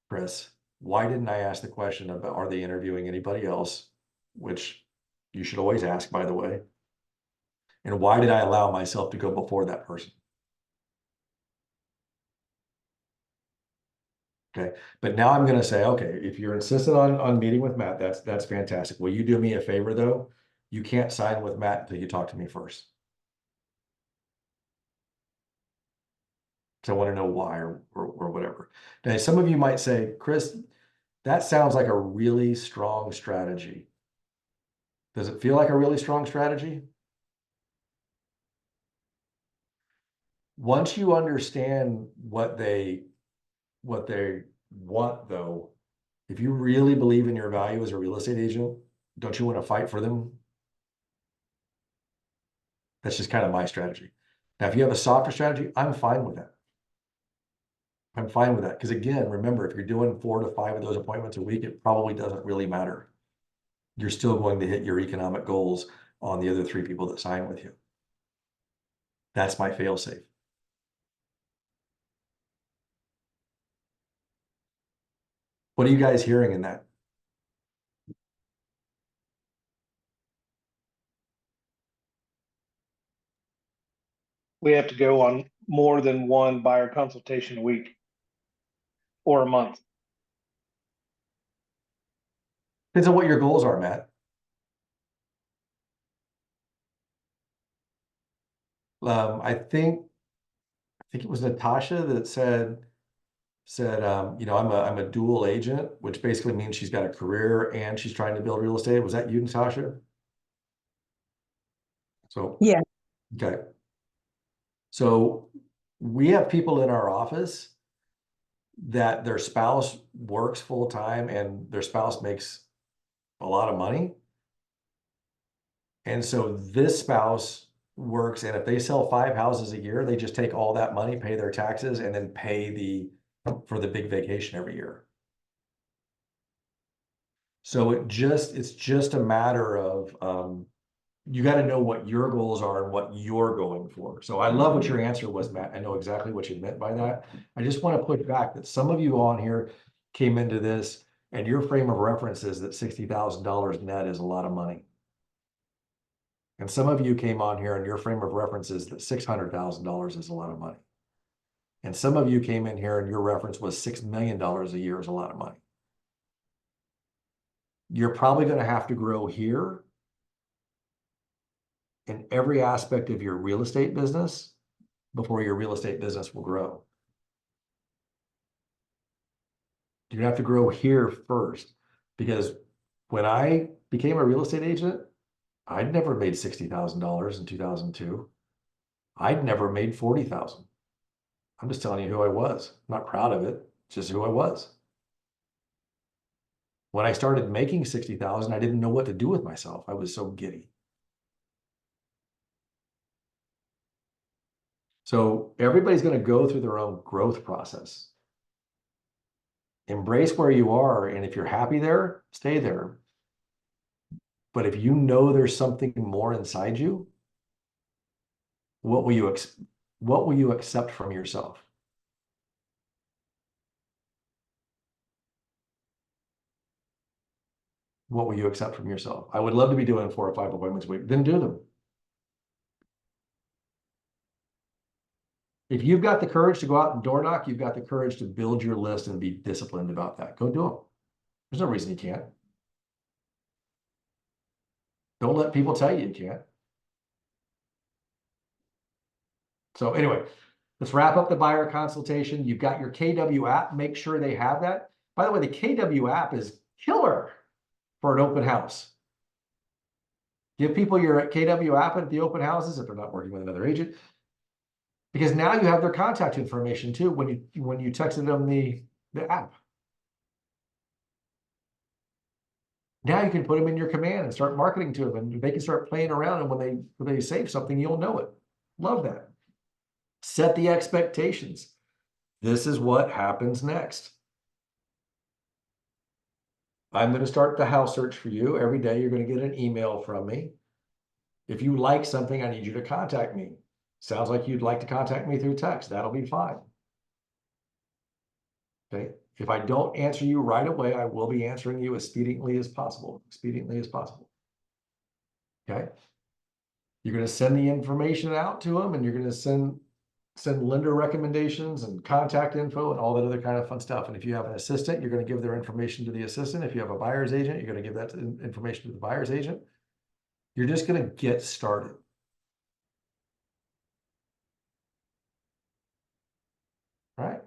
Chris, why didn't I ask the question about, are they interviewing anybody else? Which you should always ask, by the way. And why did I allow myself to go before that person? Okay, but now I'm going to say, okay, if you're insistent on meeting with Matt, that's fantastic. Will you do me a favor though? You can't sign with Matt until you talk to me first. So I want to know why or whatever. Now, some of you might say, Chris, That sounds like a really strong strategy. Does it feel like a really strong strategy? Once you understand what they want though, if you really believe in your value as a real estate agent, don't you want to fight for them? That's just kind of my strategy. Now, if you have a softer strategy, I'm fine with that. I'm fine with that. Because again, remember, if you're doing 4 to 5 of those appointments a week, it probably doesn't really matter. You're still going to hit your economic goals on the other 3 people that sign with you. That's my fail safe. What are you guys hearing in that? We have to go on more than one buyer consultation a week or a month. Depends on what your goals are, Matt. I think it was Natasha that said, you know, I'm a dual agent, which basically means she's got a career and she's trying to build real estate. Was that you, Natasha? So, Yeah. okay. So we have people in our office that their spouse works full time and their spouse makes a lot of money. And so this spouse works, and if they sell 5 houses a year, they just take all that money, pay their taxes, and then pay for the big vacation every year. So it's just a matter of you got to know what your goals are and what you're going for. So I love what your answer was, Matt. I know exactly what you meant by that. I just want to put back that some of you on here came into this and your frame of reference is that $60,000 net is a lot of money. And some of you came on here and your frame of reference is that $600,000 is a lot of money. And some of you came in here and your reference was $6 million a year is a lot of money. You're probably going to have to grow here in every aspect of your real estate business before your real estate business will grow. You're gonna have to grow here first, because when I became a real estate agent, I'd never made $60,000 in 2002. I'd never made 40,000. I'm just telling you who I was. I'm not proud of it. It's just who I was. When I started making 60,000, I didn't know what to do with myself. I was so giddy. So everybody's going to go through their own growth process. Embrace where you are, and if you're happy there, stay there. But if you know there's something more inside you, what will you accept from yourself? What will you accept from yourself? I would love to be doing 4 or 5 appointments a week. Then do them. If you've got the courage to go out and door knock, you've got the courage to build your list and be disciplined about that. Go do them. There's no reason you can't. Don't let people tell you you can't. So anyway, let's wrap up the buyer consultation. You've got your KW app. Make sure they have that. By the way, the KW app is killer for an open house. Give people your KW app at the open houses if they're not working with another agent. Because now you have their contact information too when you texted them the app. Now you can put them in your command and start marketing to them, and they can start playing around, and when they save something, you'll know it. Love that. Set the expectations. This is what happens next. I'm going to start the house search for you. Every day you're going to get an email from me. If you like something, I need you to contact me. Sounds like you'd like to contact me through text. That'll be fine. Okay. If I don't answer you right away, I will be answering you as expediently as possible. Expediently as possible. Okay. You're going to send the information out to them, and you're going to send lender recommendations and contact info and all that other kind of fun stuff. And if you have an assistant, you're going to give their information to the assistant. If you have a buyer's agent, you're going to give that information to the buyer's agent. You're just going to get started. All right.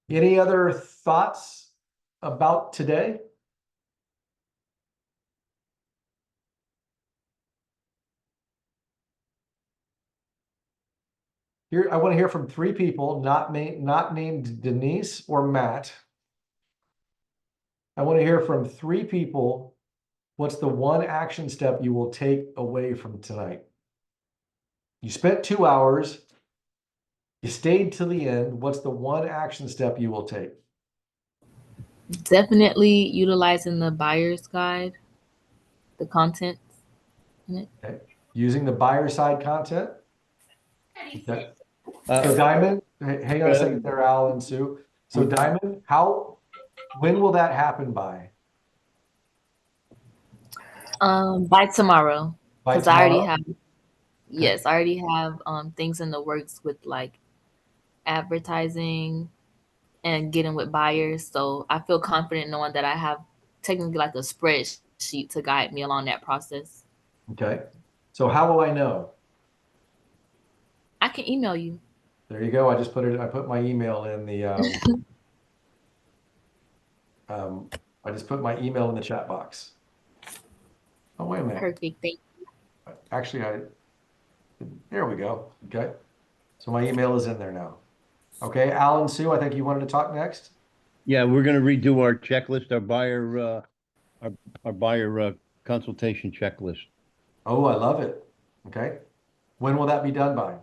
Any other thoughts about today? Here, I want to hear from 3 people, not named Denise or Matt. I want to hear from 3 people. What's the one action step you will take away from tonight? You spent 2 hours. You stayed till the end. What's the one action step you will take? Definitely utilizing the buyer's guide, the content in it. Okay. Using the buyer side content. Okay. Uh, So Diamond, hang on a second there, Al and Sue. So Diamond, when will that happen by? By tomorrow. By Because I already tomorrow? have, yes, I already have things in the works with like advertising and getting with buyers. So I feel confident knowing that I have technically like a spreadsheet to guide me along that process. Okay. So how will I know? I can email you. There you go. I put my email in the, I just put my email in the chat box. Oh, wait a minute. Perfect. Thank you. Actually, there we go. Okay. So my email is in there now. Okay, Alan, Sue, I think you wanted to talk next. Yeah, we're gonna redo our checklist, our buyer consultation checklist. Oh, I love it. Okay. When will that be done by?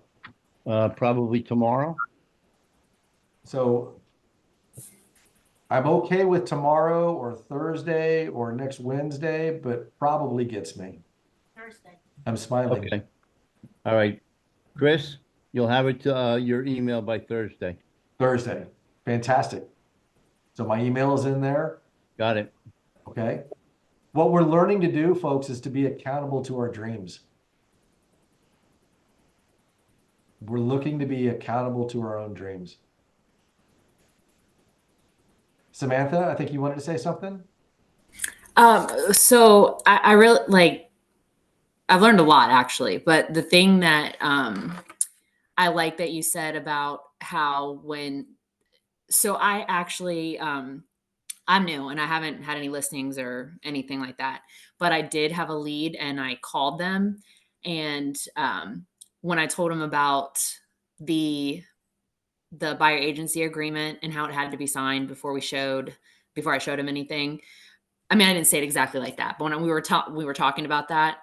Probably tomorrow. So I'm okay with tomorrow or Thursday or next Wednesday, but probably gets me. Thursday. I'm smiling. Okay. All right. Chris, you'll have it your email by Thursday. Thursday. Fantastic. So my email is in there. Got it. Okay. What we're learning to do, folks, is to be accountable to our dreams. We're looking to be accountable to our own dreams. Samantha, I think you wanted to say something? So I really like, I've learned a lot actually, but the thing that I like that you said about how so I actually, I'm new and I haven't had any listings or anything like that, but I did have a lead and I called them. And when I told them about the buyer agency agreement and how it had to be signed before I showed him anything. I mean, I didn't say it exactly like that, but when we were talking about that,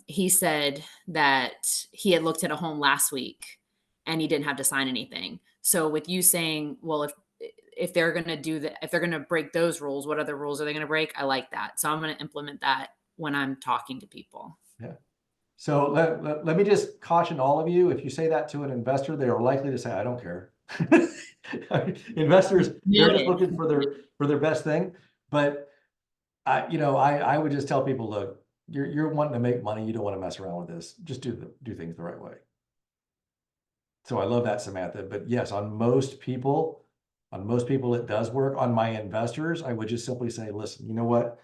he said that he had looked at a home last week and he didn't have to sign anything. So with you saying, well, if they're going to do that, if they're going to break those rules, what other rules are they going to break? I like that. So I'm going to implement that when I'm talking to people. Yeah. So let me just caution all of you. If you say that to an investor, they are likely to say, I don't care. Investors, they're just looking for their best thing. But I would just tell people, look, you're wanting to make money. You don't want to mess around with this. Just do things the right way. So I love that, Samantha. But yes, on most people it does work. On my investors, I would just simply say, listen, you know what?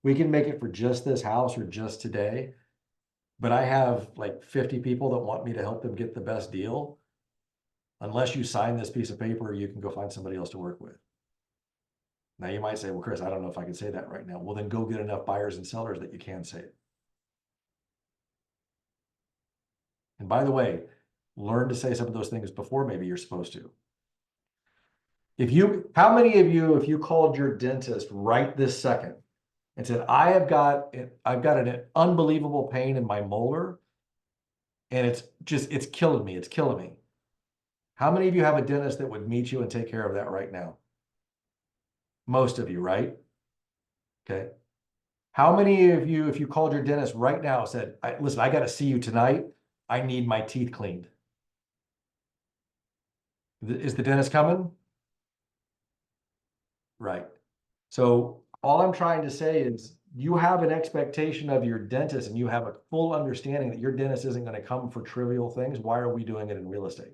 We can make it for just this house or just today. But I have like 50 people that want me to help them get the best deal. Unless you sign this piece of paper, you can go find somebody else to work with. Now you might say, well, Chris, I don't know if I can say that right now. Well, then go get enough buyers and sellers that you can say it. And by the way, learn to say some of those things before maybe you're supposed to. How many of you, if you called your dentist right this second and said, I've got an unbelievable pain in my molar and it's killing me. It's killing me. How many of you have a dentist that would meet you and take care of that right now? Most of you, right? Okay. How many of you, if you called your dentist right now, said, listen, I got to see you tonight. I need my teeth cleaned. Is the dentist coming? Right. So all I'm trying to say is you have an expectation of your dentist and you have a full understanding that your dentist isn't going to come for trivial things. Why are we doing it in real estate?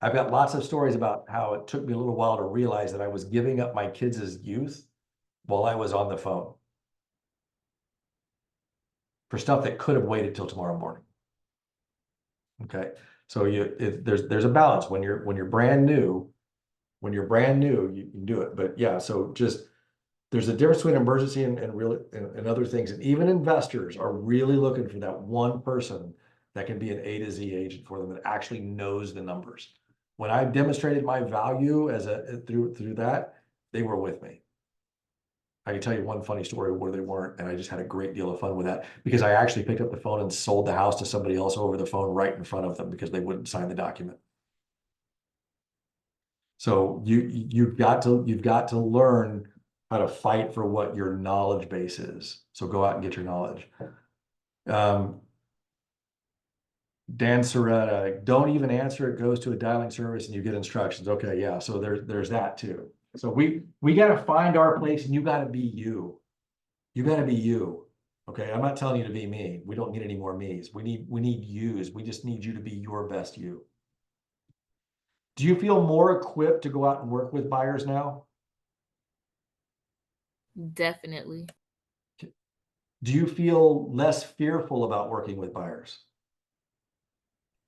I've got lots of stories about how it took me a little while to realize that I was giving up my kids' youth while I was on the phone for stuff that could have waited till tomorrow morning. Okay. So there's a balance when you're brand new. When you're brand new, you can do it. But yeah, so just there's a difference between emergency and real and other things. And even investors are really looking for that one person that can be an A to Z agent for them that actually knows the numbers. When I demonstrated my value through that, they were with me. I can tell you one funny story where they weren't, and I just had a great deal of fun with that because I actually picked up the phone and sold the house to somebody else over the phone right in front of them because they wouldn't sign the document. So you've got to learn how to fight for what your knowledge base is. So go out and get your knowledge. Dan Soretta, don't even answer, it goes to a dialing service and you get instructions. Okay, yeah, so there's that too. So we got to find our place, and you got to be you. You got to be you. Okay, I'm not telling you to be me. We don't need any more me's. We need yous. We just need you to be your best you. Do you feel more equipped to go out and work with buyers now? Definitely. Do you feel less fearful about working with buyers?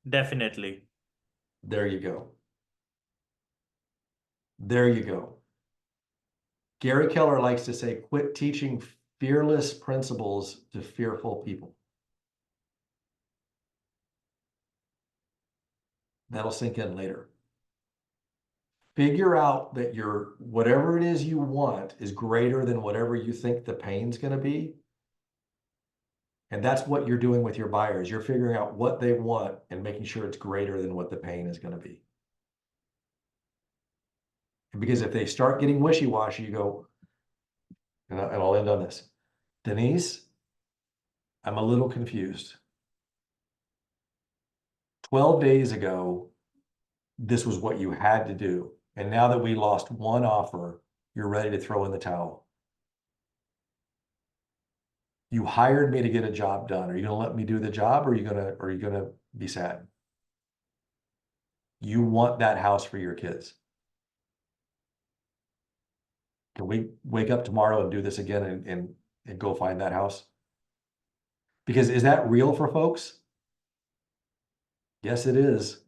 Definitely. There you go. There you go. Gary Keller likes to say, quit teaching fearless principles to fearful people. That'll sink in later. Figure out that whatever it is you want is greater than whatever you think the pain's going to be. And that's what you're doing with your buyers. You're figuring out what they want and making sure it's greater than what the pain is going to be. Because if they start getting wishy-washy, you go, and I'll end on this. Denise, I'm a little confused. 12 days ago, this was what you had to do. And now that we lost one offer, you're ready to throw in the towel. You hired me to get a job done. Are you going to let me do the job, or are you going to be sad? You want that house for your kids. Can we wake up tomorrow and do this again and go find that house? Because is that real for folks? Yes, it is.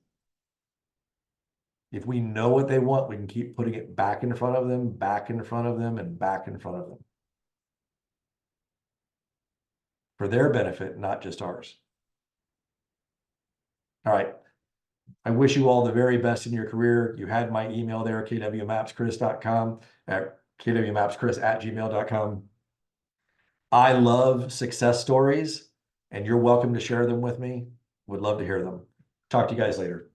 If we know what they want, we can keep putting it back in front of them, back in front of them, and back in front of them. For their benefit, not just ours. All right. I wish you all the very best in your career. You had my email there, kwmapschris.com, at kwmapschris@gmail.com. I love success stories, and you're welcome to share them with me. Would love to hear them. Talk to you guys later.